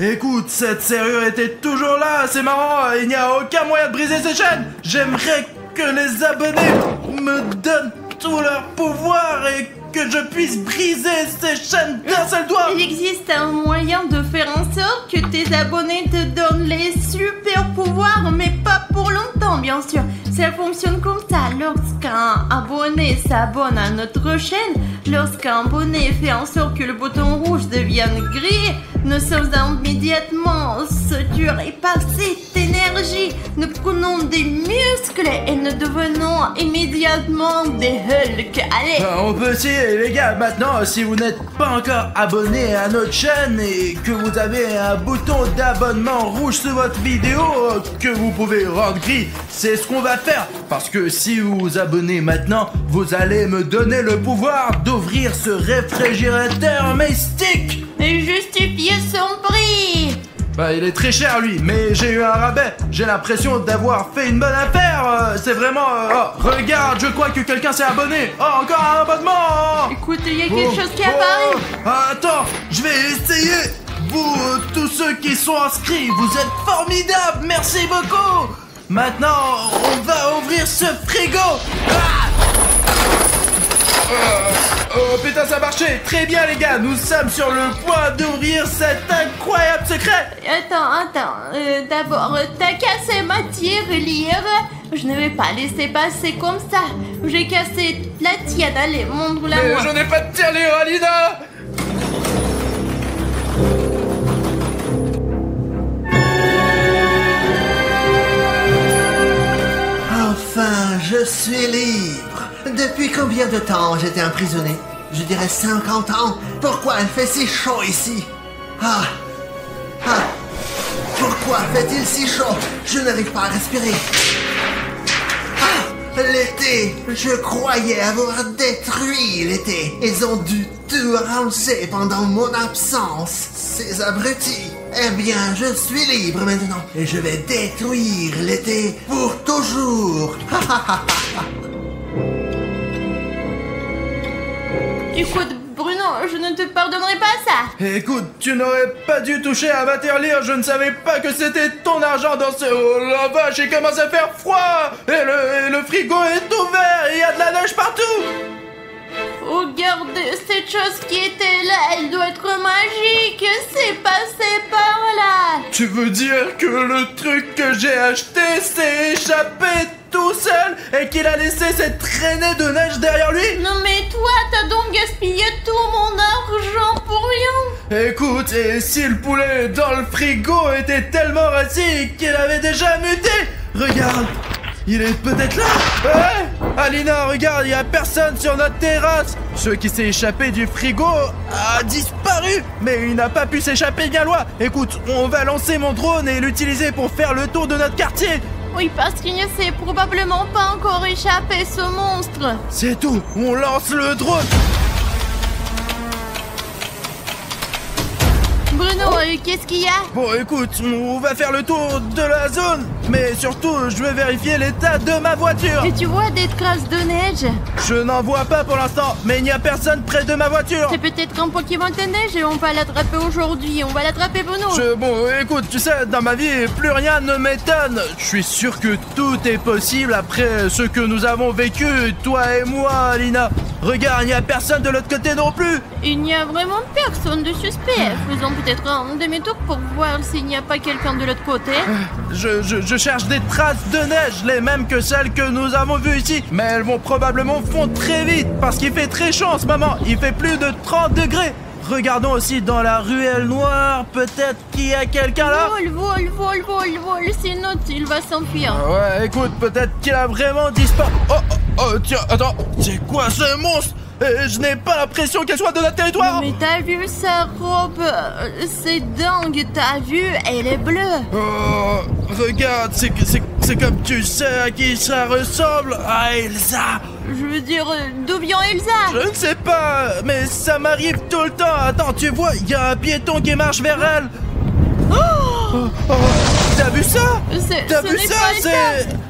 Écoute, cette serrure était toujours là, c'est marrant, il n'y a aucun moyen de briser ces chaînes. J'aimerais que les abonnés me donnent tout leur pouvoir et que je puisse briser ces chaînes d'un seul doigt. Il existe un moyen de faire en sorte que tes abonnés te donnent les super pouvoirs, mais pas pour longtemps, bien sûr. Ça fonctionne comme ça. Lorsqu'un abonné s'abonne à notre chaîne, lorsqu'un abonné fait en sorte que le bouton rouge devienne gris, nous sommes immédiatement saturés par cette énergie. Nous prenons des muscles et nous devenons immédiatement des Hulk. Allez. On peut essayer, les gars. Maintenant, si vous n'êtes pas encore abonné à notre chaîne et que vous avez un bouton d'abonnement rouge sur votre vidéo que vous pouvez rendre gris, c'est ce qu'on va faire. Parce que si vous vous abonnez maintenant, vous allez me donner le pouvoir d'ouvrir ce réfrigérateur mystique. Et justifier son prix. Bah, il est très cher lui, mais j'ai eu un rabais. J'ai l'impression d'avoir fait une bonne affaire. C'est vraiment... Oh, regarde, je crois que quelqu'un s'est abonné. Oh, encore un abonnement. Écoute, il y a quelque chose qui apparaît. Attends, je vais essayer. Vous, tous ceux qui sont inscrits, vous êtes formidables. Merci beaucoup. Maintenant, on va ouvrir ce frigo. Oh putain, ça a marché. Très bien les gars, nous sommes sur le point d'ouvrir cet incroyable secret. Attends, d'abord, t'as cassé ma tirelire. Je ne vais pas laisser passer comme ça. J'ai cassé la tienne, allez, montre-la moi. Je n'ai pas de tirelire, Alina. Enfin, je suis libre. Depuis combien de temps j'étais emprisonné? Je dirais 50 ans. Pourquoi il fait si chaud ici? Pourquoi fait-il si chaud? Je n'arrive pas à respirer. L'été, je croyais avoir détruit l'été. Ils ont dû tout ranger pendant mon absence. Ces abrutis. Eh bien, je suis libre maintenant. Et je vais détruire l'été pour toujours. Écoute, Bruno, je ne te pardonnerai pas ça. Écoute, tu n'aurais pas dû toucher à ma tirelire. Je ne savais pas que c'était ton argent dans ce... Oh la vache, il commence à faire froid. Et le frigo est ouvert. Il y a de la neige partout. Faut regardez, cette chose qui était là, elle doit être magique. C'est passé par là. Tu veux dire que le truc que j'ai acheté s'est échappé tout seul et qu'il a laissé cette traînée de neige derrière lui? Non mais toi, t'as donc gaspillé tout mon argent pour rien. Écoute, et si le poulet dans le frigo était tellement rassis qu'il avait déjà muté? Regarde, il est peut-être là. Ouais, Alina, regarde, il y a personne sur notre terrasse. Ce qui s'est échappé du frigo a disparu, mais il n'a pas pu s'échapper bien loin. Écoute, on va lancer mon drone et l'utiliser pour faire le tour de notre quartier. Oui, parce qu'il ne s'est probablement pas encore échappé, ce monstre. C'est tout, on lance le drone. Bruno, qu'est-ce qu'il y a? Bon, écoute, on va faire le tour de la zone, mais surtout, je vais vérifier l'état de ma voiture. Et tu vois des traces de neige? Je n'en vois pas pour l'instant, mais il n'y a personne près de ma voiture. C'est peut-être un Pokémon de neige et on va l'attraper aujourd'hui. On va l'attraper, Bruno. Bon, écoute, tu sais, dans ma vie, plus rien ne m'étonne. Je suis sûr que tout est possible après ce que nous avons vécu, toi et moi, Alina. Regarde, il n'y a personne de l'autre côté non plus. Il n'y a vraiment personne de suspect. Faisons peut-être un demi-tour pour voir s'il n'y a pas quelqu'un de l'autre côté. Je cherche des traces de neige, les mêmes que celles que nous avons vues ici. Mais elles vont probablement fondre très vite parce qu'il fait très chaud en ce moment. Il fait plus de 30 degrés. Regardons aussi dans la ruelle noire, peut-être qu'il y a quelqu'un là. Vol, sinon il va s'enfuir. Ouais, écoute, peut-être qu'il a vraiment disparu. Oh, tiens, attends, c'est quoi ce monstre? Je n'ai pas l'impression qu'elle soit de notre territoire. Mais t'as vu sa robe? C'est dingue, t'as vu? Elle est bleue. Oh, regarde, c'est comme tu sais à qui ça ressemble. À Elsa. Je veux dire, d'où vient Elsa? Je ne sais pas, mais ça m'arrive tout le temps. Attends, tu vois, il y a un piéton qui marche vers elle. T'as vu ça? T'as vu ça?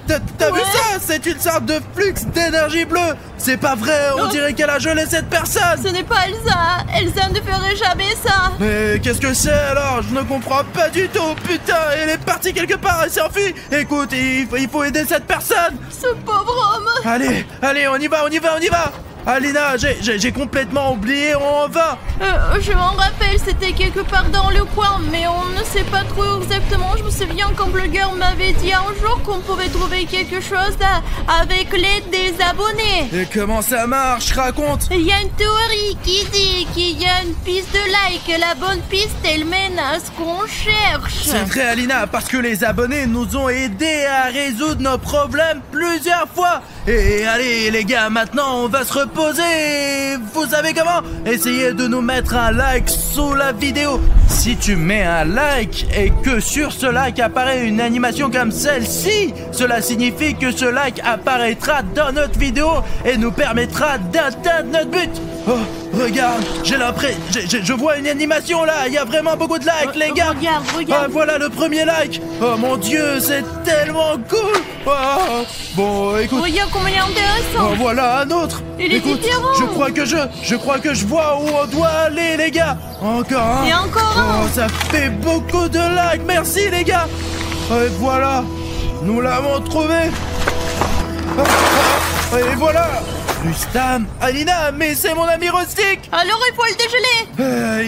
T'as vu ça? C'est une sorte de flux d'énergie bleue. C'est pas vrai, on dirait qu'elle a gelé cette personne. Ce n'est pas Elsa. Elsa ne ferait jamais ça. Mais qu'est-ce que c'est alors? Je ne comprends pas du tout. Putain, elle est partie quelque part, elle s'est enfuie. Écoute, il faut aider cette personne. Ce pauvre homme. Allez, on y va. Alina, j'ai complètement oublié, on va. Je m'en rappelle, c'était quelque part dans le coin, mais on ne sait pas trop exactement. Je me souviens qu'un blogueur m'avait dit un jour qu'on pouvait trouver quelque chose avec l'aide des abonnés. Et comment ça marche? Raconte. Il y a une théorie qui dit qu'il y a une piste de like. La bonne piste, elle mène à ce qu'on cherche. C'est vrai, Alina, parce que les abonnés nous ont aidés à résoudre nos problèmes plusieurs fois. Et allez, les gars, maintenant, on va se reposer. Vous savez comment? Essayez de nous mettre un like sous la vidéo. Si tu mets un like et que sur ce like apparaît une animation comme celle-ci, cela signifie que ce like apparaîtra dans notre vidéo et nous permettra d'atteindre notre but. Oh, regarde, j'ai l'impression, je vois une animation là. Il y a vraiment beaucoup de likes, les gars. Regarde. Ah, voilà le premier like. Oh mon Dieu, c'est tellement cool. Oh, bon, écoute. Regarde comment il est intéressant. Oh, voilà un autre. Il est différent. Je crois que je vois où on doit aller, les gars. Encore un. Et encore un. Oh, ça fait beaucoup de likes. Merci, les gars. Et voilà, nous l'avons trouvé. Et voilà. Rustam, Alina, mais c'est mon ami Rustic. Alors il faut le dégeler.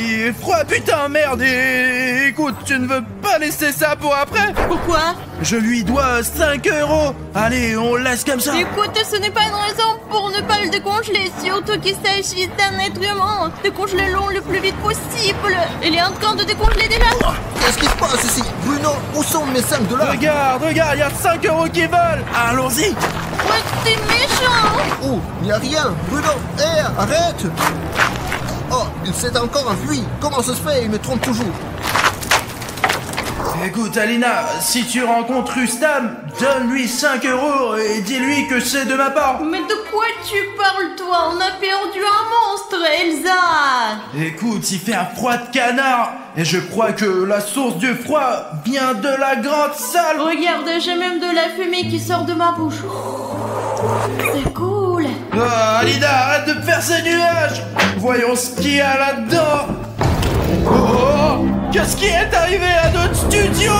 Il est froid, putain, merde. Et écoute, tu ne veux pas laisser ça pour après? Pourquoi? Je lui dois 5 €. Allez, on laisse comme ça. Écoute, ce n'est pas une raison pour ne pas le décongeler, surtout qu'il s'agit d'un être humain. Décongelez-le le plus vite possible. Il est en train de décongeler déjà. Qu'est-ce qui se passe ici? Bruno, où sont mes 5 $? Regarde, il y a 5 € qui volent. Allons-y. Ouais, t'es méchant. Oh, il n'y a rien. Bruno, hé, arrête. Oh, il s'est encore enfui. Comment ça se fait? Il me trompe toujours. Écoute, Alina, si tu rencontres Rustam, donne-lui 5 € et dis-lui que c'est de ma part. Mais de quoi tu parles, toi? On a perdu un monstre, Elsa. Écoute, il fait un froid de canard et je crois que la source du froid vient de la grande salle. Regarde, j'ai même de la fumée qui sort de ma bouche. C'est cool. Oh, Alina, arrête de faire ces nuages. Voyons ce qu'il y a là-dedans. Oh, qu'est-ce qui est arrivé à notre studio?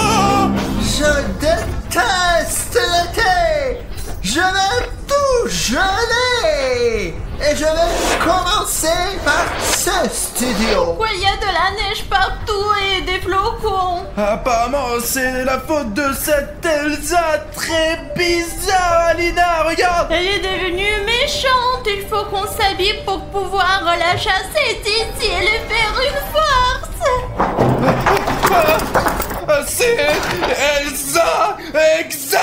Je déteste l'été. Je vais tout geler. Et je vais commencer commencer par ce studio. Pourquoi il y a de la neige partout et des flocons? Apparemment, c'est la faute de cette Elsa très bizarre, Alina, regarde. Elle est devenue méchante. Il faut qu'on s'habille pour pouvoir la chasser d'ici et lui faire une force. C'est Elsa Exe.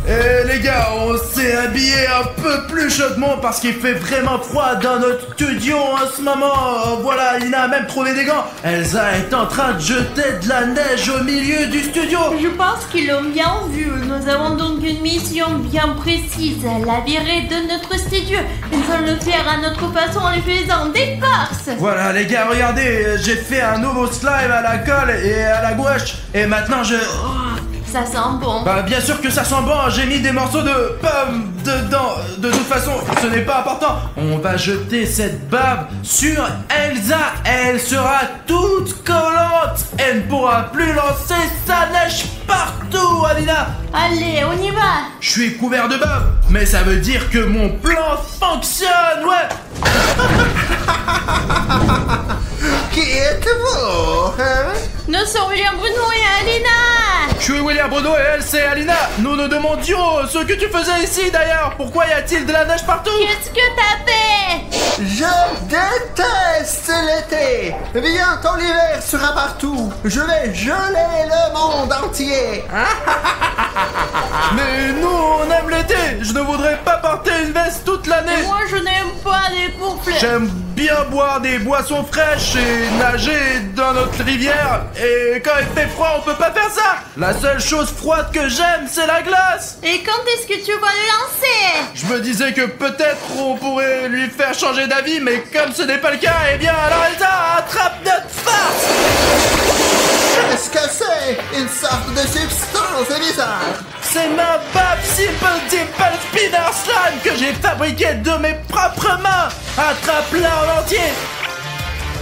Et les gars, on s'est habillé un peu plus chaudement parce qu'il fait vraiment froid dans notre studio en ce moment. Voilà, il a même trouvé des gants. Elsa est en train de jeter de la neige au milieu du studio. Je pense qu'ils l'ont bien vu. Nous avons donc une mission bien précise. La virer de notre studio. Nous allons le faire à notre façon en lui faisant des farces. Voilà les gars, regardez, j'ai fait un nouveau slime à la colle et à la gouache. Et maintenant je... Ça sent bon. Bah bien sûr que ça sent bon, j'ai mis des morceaux de pommes dedans. De toute façon, ce n'est pas important. On va jeter cette bave sur Elsa. Elle sera toute collante. Elle ne pourra plus lancer sa neige partout, Alina. Allez, on y va. Je suis couvert de bave, mais ça veut dire que mon plan fonctionne, ouais. Qui êtes-vous, hein? Nous sommes William Bruno et Alina. Je suis William Bruno et elle c'est Alina. Nous nous demandions ce que tu faisais ici d'ailleurs. Pourquoi y a-t-il de la neige partout? Qu'est-ce que t'as fait? Je déteste l'été. Bientôt l'hiver sera partout. Je vais geler le monde entier. Mais nous on aime l'été. Je ne voudrais pas porter une veste toute l'année. Moi je n'aime pas les couples. J'aime bien boire des boissons fraîches et nager dans notre rivière. Et quand il fait froid on peut pas faire ça. La seule chose froide que j'aime c'est la glace. Et quand est-ce que tu vas le lancer? Je me disais que peut-être on pourrait lui faire changer d'avis, mais comme ce n'est pas le cas, eh bien alors Elsa attrape notre farce. Qu'est-ce que c'est? Une sorte de substance bizarre. C'est ma bave Simple Dimple Spinner Slime que j'ai fabriquée de mes propres mains. Attrape-la en entier.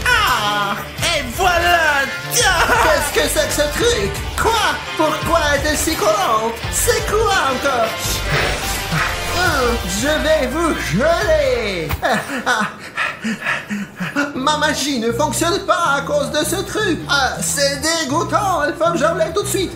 Ah, et voilà. Qu'est-ce que c'est que ce truc? Quoi? Pourquoi est-elle si collante? C'est quoi encore? Je vais vous geler. Ma magie ne fonctionne pas à cause de ce truc. C'est dégoûtant. Il faut que j'enlève tout de suite.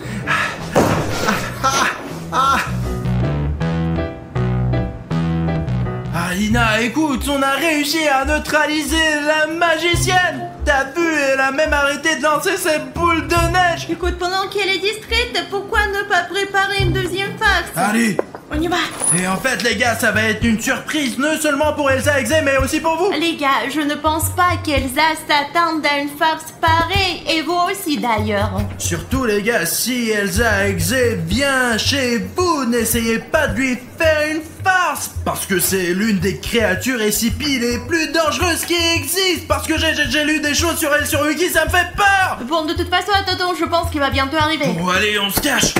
Alina, écoute, on a réussi à neutraliser la magicienne. T'as vu, elle a même arrêté de lancer ses boules de neige. Écoute, pendant qu'elle est distraite, pourquoi ne pas préparer une deuxième farce? Allez. On y va. Et en fait, les gars, ça va être une surprise, non seulement pour Elsa Exe, mais aussi pour vous. Les gars, je ne pense pas qu'Elsa s'attende à une farce pareille, et vous aussi d'ailleurs. Surtout, les gars, si Elsa Exe vient chez vous, n'essayez pas de lui faire une farce, parce que c'est l'une des créatures SCP les plus dangereuses qui existent, parce que j'ai lu des choses sur elle sur Wiki, ça me fait peur. Bon, de toute façon, attends, je pense qu'il va bientôt arriver. Bon, allez, on se cache.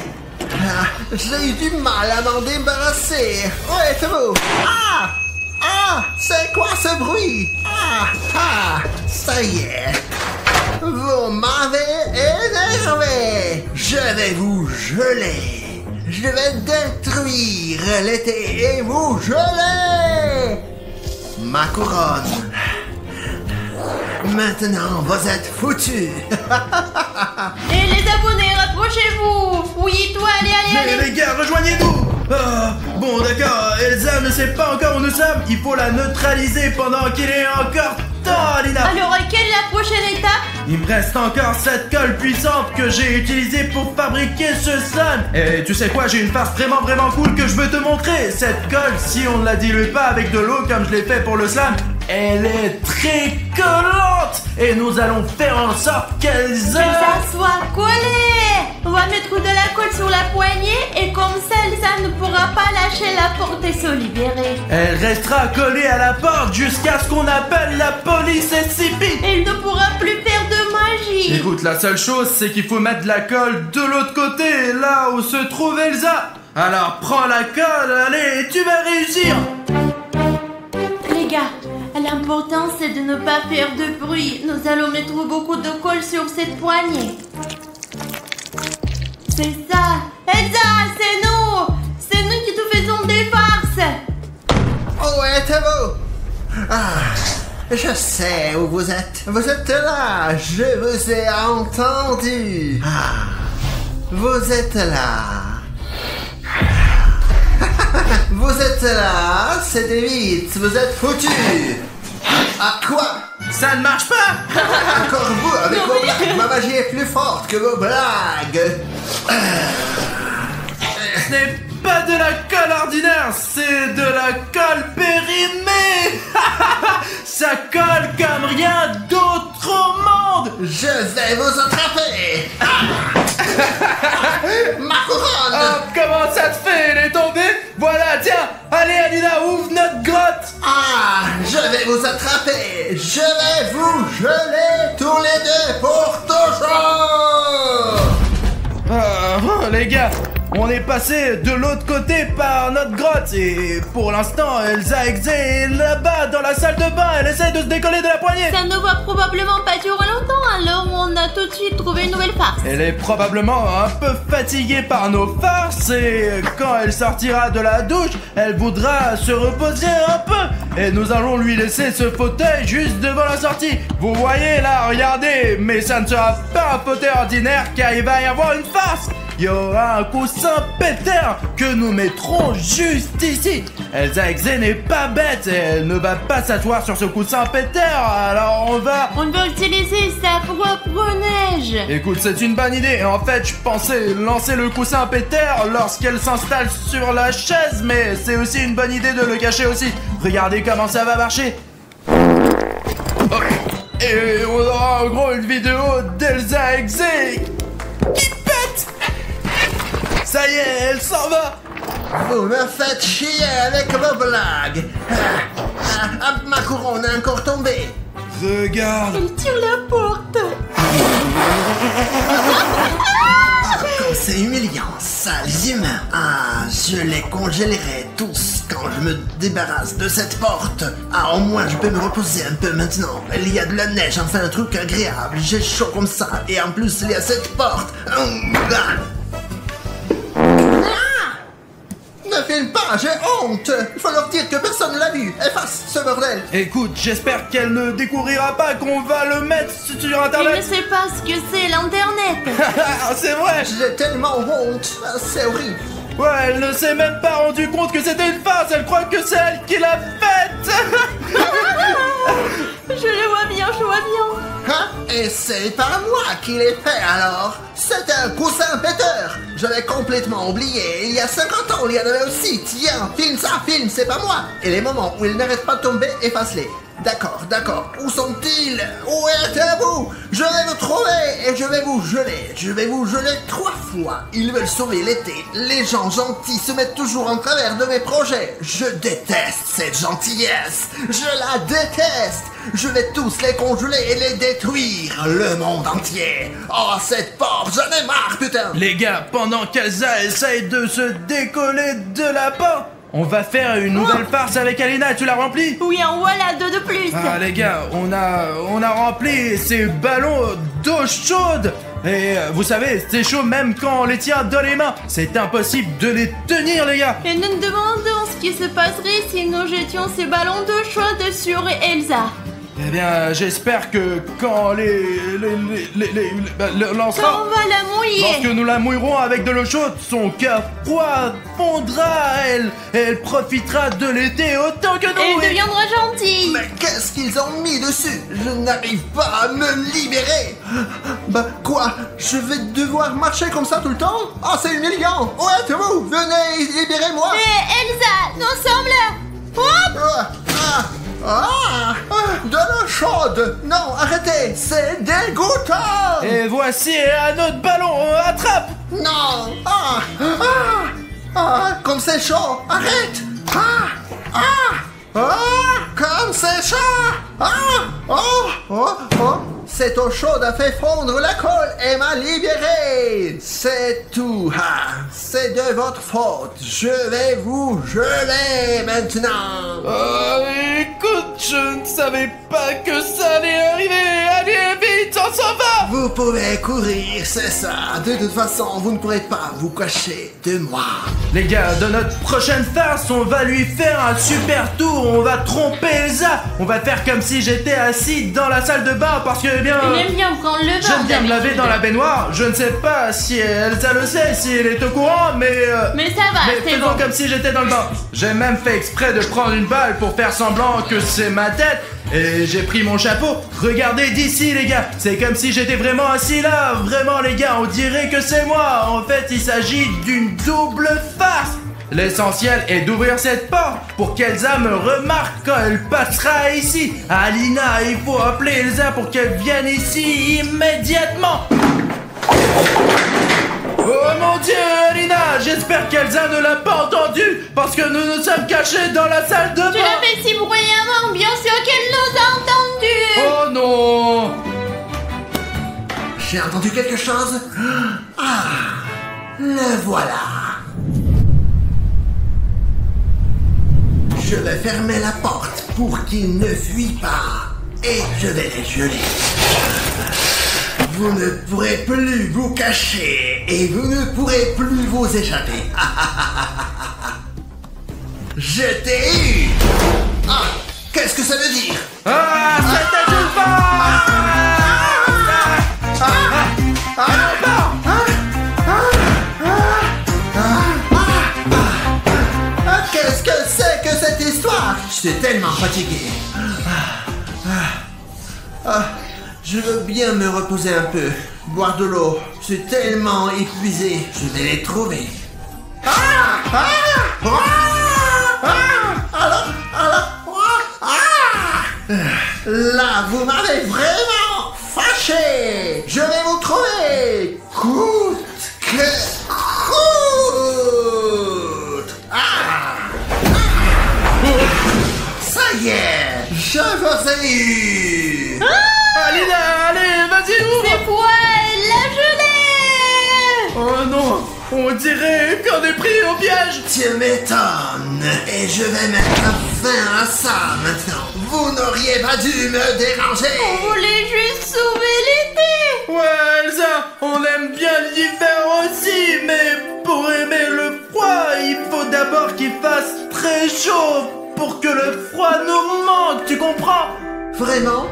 J'ai eu du mal à m'en débarrasser. Où êtes-vous? C'est quoi ce bruit? Ça y est. Vous m'avez énervé. Je vais vous geler. Je vais détruire l'été et vous geler. Ma couronne. Maintenant, vous êtes foutus. Et les abonnés, rapprochez-vous. Oui, toi, allez. Mais les gars, rejoignez-nous. Bon, d'accord, Elsa ne sait pas encore où nous sommes. Il faut la neutraliser pendant qu'il est encore temps, Alina. Alors, quelle est la prochaine étape? Il me reste encore cette colle puissante que j'ai utilisée pour fabriquer ce slime. Et tu sais quoi, j'ai une farce vraiment cool que je veux te montrer. Cette colle, si on ne la dilue pas avec de l'eau comme je l'ai fait pour le slime, elle est très collante. Et nous allons faire en sorte qu'elle ça soit collé. On va mettre de la colle sur la poignée et comme ça, Elsa ne pourra pas lâcher la porte et se libérer. Elle restera collée à la porte jusqu'à ce qu'on appelle la police SCP. Elle ne pourra plus faire de magie. Écoute, la seule chose, c'est qu'il faut mettre la colle de l'autre côté, là où se trouve Elsa. Alors prends la colle, allez, tu vas réussir. Les gars, l'important c'est de ne pas faire de bruit. Nous allons mettre beaucoup de colle sur cette poignée. C'est ça. Elsa, c'est nous. C'est nous qui te faisons des farces. Où êtes-vous? Je sais où vous êtes. Vous êtes là. Je vous ai entendu. Vous êtes là. Vous êtes là. C'était vite. Vous êtes foutus. Quoi? Ça ne marche pas. Encore vous avec vos blagues. Ma magie est plus forte que vos blagues. Ce n'est pas de la colle ordinaire, c'est de la colle périmée. Ça colle comme rien d'autre au monde. Je vais vous attraper. Ma couronne. Oh, comment ça te fait? Elle est tombée? Voilà, tiens. Allez, Alina, ouvre notre grotte. Je vais vous attraper. Je vais vous geler tous les deux pour toujours. Les gars, on est passé de l'autre côté par notre grotte et pour l'instant, Elsa Exe est là-bas dans la salle de bain. Elle essaie de se décoller de la poignée. Ça ne va probablement pas durer longtemps, alors on a tout de suite trouvé une nouvelle farce. Elle est probablement un peu fatiguée par nos farces et quand elle sortira de la douche, elle voudra se reposer un peu. Et nous allons lui laisser ce fauteuil juste devant la sortie. Vous voyez là, regardez, mais ça ne sera pas un fauteuil ordinaire car il va y avoir une farce. Il y aura un coussin pétard que nous mettrons juste ici. Elsa Exe n'est pas bête, elle ne va pas s'asseoir sur ce coussin pétard, alors on va utiliser sa propre neige. Écoute, c'est une bonne idée. En fait, je pensais lancer le coussin pétard lorsqu'elle s'installe sur la chaise, mais c'est aussi une bonne idée de le cacher aussi. Regardez comment ça va marcher. Oh. Et on aura en gros une vidéo d'Elsa Exe qui pète. Ça y est, elle s'en va. Vous me faites chier avec vos blagues. Ma couronne est encore tombée. Regarde. Elle tire la porte. C'est humiliant, sales humains. Je les congélerai tous quand je me débarrasse de cette porte. Au moins je peux me reposer un peu maintenant. Il y a de la neige, enfin un truc agréable. J'ai chaud comme ça. Et en plus il y a cette porte. Ne filme pas, j'ai honte. Il faut leur dire que personne ne l'a vu. Efface ce bordel. Écoute, j'espère qu'elle ne découvrira pas qu'on va le mettre sur Il ne internet. sait pas ce que c'est l'internet. C'est vrai. J'ai tellement honte. C'est horrible. Ouais, elle ne s'est même pas rendu compte que c'était une farce. Elle croit que c'est elle qui l'a faite. Je le vois bien, je vois bien. Et c'est par moi qu'il est fait alors. C'est un coussin péteur. Je l'ai complètement oublié. Il y a 50 ans, il y en avait aussi. Tiens, filme ça, filme, c'est pas moi. Et les moments où il n'arrête pas de tomber, efface-les. D'accord. Où sont-ils? Où êtes-vous? Je vais vous trouver et je vais vous geler. Je vais vous geler 3 fois. Ils veulent sauver l'été. Les gens gentils se mettent toujours en travers de mes projets. Je déteste cette gentillesse. Je la déteste. Je vais tous les congeler et les détruire. Le monde entier. Oh, cette porte, j'en ai marre, putain. Les gars, pendant qu'Elsa essaye de se décoller de la porte, on va faire une nouvelle farce avec Alina. Tu l'as remplie? Oui, en voilà 2 de plus. Les gars, on a rempli ces ballons d'eau chaude. Et vous savez, c'est chaud même quand on les tient dans les mains. C'est impossible de les tenir, les gars. Et nous nous demandons ce qui se passerait si nous jetions ces ballons d'eau chaude sur Elsa. Eh bien, j'espère que quand Quand on va la mouiller. lorsque nous la mouillerons avec de l'eau chaude, son cœur froid fondra à elle. Et elle profitera de l'été autant que nous. Elle deviendra gentille. Mais qu'est-ce qu'ils ont mis dessus? Je n'arrive pas à me libérer. Quoi? Je vais devoir marcher comme ça tout le temps? C'est humiliant. Où êtes-vous? Venez, libérez-moi. Elsa, nous sommes là. Hop. De l'eau chaude. Non, arrêtez, c'est dégoûtant. Et voici un autre ballon. Attrape. Non. Comme c'est chaud. Arrête. Comme c'est chaud. Cette eau chaude a fait fondre la colle et m'a libéré. C'est tout. C'est de votre faute. Je vais vous geler maintenant. Écoute, je ne savais pas que ça allait arriver. Allez, vite, on s'en va. Vous pouvez courir, c'est ça. De toute façon, vous ne pourrez pas vous cacher de moi. Les gars, dans notre prochaine farce, on va lui faire un super tour. On va tromper Elsa. On va faire comme si j'étais assis dans la salle de bain parce que, eh bien... Il aime bien prendre le bain. J'aime bien me laver dans la baignoire. Je ne sais pas si Elsa le sait, si elle est au courant, mais ça va, c'est faisons bon. comme si j'étais dans le bain. J'ai même fait exprès de prendre une balle pour faire semblant que c'est ma tête. Et j'ai pris mon chapeau. Regardez d'ici, les gars. C'est comme si j'étais vraiment assis là. Vraiment, les gars, on dirait que c'est moi. En fait, il s'agit d'une double farce. L'essentiel est d'ouvrir cette porte pour qu'Elsa me remarque quand elle passera ici. Alina, il faut appeler Elsa pour qu'elle vienne ici immédiatement. Oh mon Dieu, Alina, j'espère qu'Elsa ne l'a pas entendu parce que nous nous sommes cachés dans la salle de bain. Tu l'as fait si bruyamment, bien sûr qu'elle nous a entendus. Oh non. J'ai entendu quelque chose. Ah, le voilà. Je vais fermer la porte pour qu'il ne fuit pas. Et je vais les geler. Vous ne pourrez plus vous cacher et vous ne pourrez plus vous échapper. Je t'ai eu. Ah, qu'est-ce que ça veut dire? Ah, c'était une farce. Qu'est-ce que c'est que cette histoire? Je suis tellement fatigué. Je veux bien me reposer un peu, boire de l'eau. Je suis tellement épuisé. Je vais les trouver. Là, vous m'avez vraiment fâché. Je vais vous trouver. Coûte que coûte. Ça y est, je vous ai eu. Alina, allez, vas-y, ouvre. C'est quoi la gelée? Oh non, on dirait qu'on est pris au piège. Tu m'étonnes. Et je vais mettre fin à ça maintenant. Vous n'auriez pas dû me déranger. On voulait juste sauver l'été. Ouais, Elsa, on aime bien l'hiver aussi, mais pour aimer le froid, il faut d'abord qu'il fasse très chaud pour que le froid nous manque, tu comprends? Vraiment?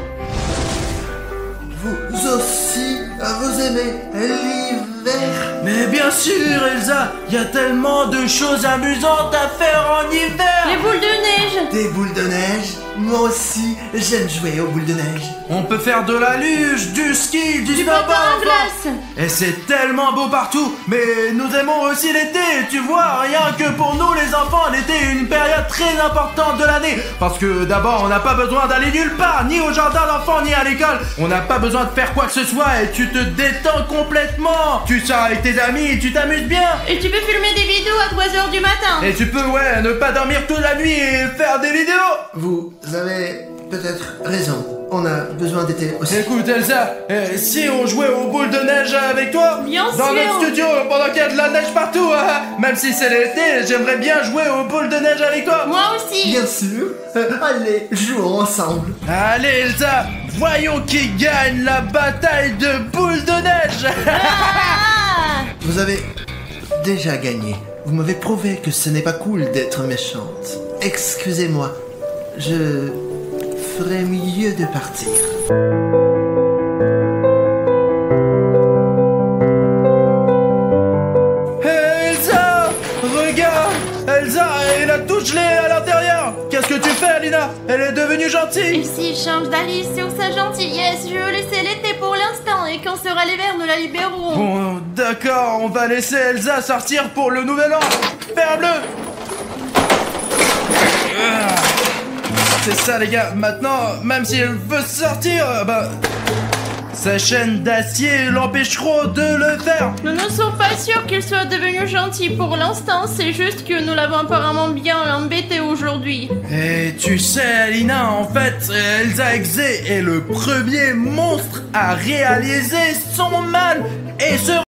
Vous aussi, vous aimez l'hiver? Mais bien sûr, Elsa, il y a tellement de choses amusantes à faire en hiver. Les boules de neige. Des boules de neige? Moi aussi, j'aime jouer aux boules de neige. On peut faire de la luge, du ski, du patin snowboard. à glace. Et c'est tellement beau partout. Mais nous aimons aussi l'été, tu vois. Rien que pour nous, les enfants, l'été est une période très importante de l'année. Parce que d'abord, on n'a pas besoin d'aller nulle part, ni au jardin d'enfants, ni à l'école. On n'a pas besoin de faire quoi que ce soit et tu te détends complètement. Tu sors avec tes amis et tu t'amuses bien. Et tu peux filmer des vidéos à 3h du matin. Et tu peux, ouais, ne pas dormir toute la nuit et faire des vidéos. Vous avez peut-être raison. On a besoin d'été aussi. Écoute Elsa, si on jouait aux boules de neige avec toi, Bien dans sûr. notre studio, pendant qu'il y a de la neige partout, même si c'est l'été, j'aimerais bien jouer aux boules de neige avec toi. Moi aussi. Bien sûr. Allez, jouons ensemble. Allez Elsa, voyons qui gagne la bataille de boules de neige. Ah. Vous avez déjà gagné. Vous m'avez prouvé que ce n'est pas cool d'être méchante. Excusez-moi. Je ferais mieux de partir. Elsa, regarde, Elsa, elle a tout gelé à l'intérieur. Qu'est-ce que tu fais, Alina? Elle est devenue Et gentille. s'il change d'avis sur sa gentillesse, je vais laisser l'été pour l'instant et quand sera l'hiver, nous la libérerons. Bon, d'accord, on va laisser Elsa sortir pour le nouvel an. Ferme-le. C'est ça les gars, maintenant, même si elle veut sortir, sa chaîne d'acier l'empêcheront de le faire. Nous ne sommes pas sûrs qu'il soit devenu gentil pour l'instant, c'est juste que nous l'avons apparemment bien embêté aujourd'hui. Et tu sais Alina, en fait, Elsa Exe est le premier monstre à réaliser son mal et se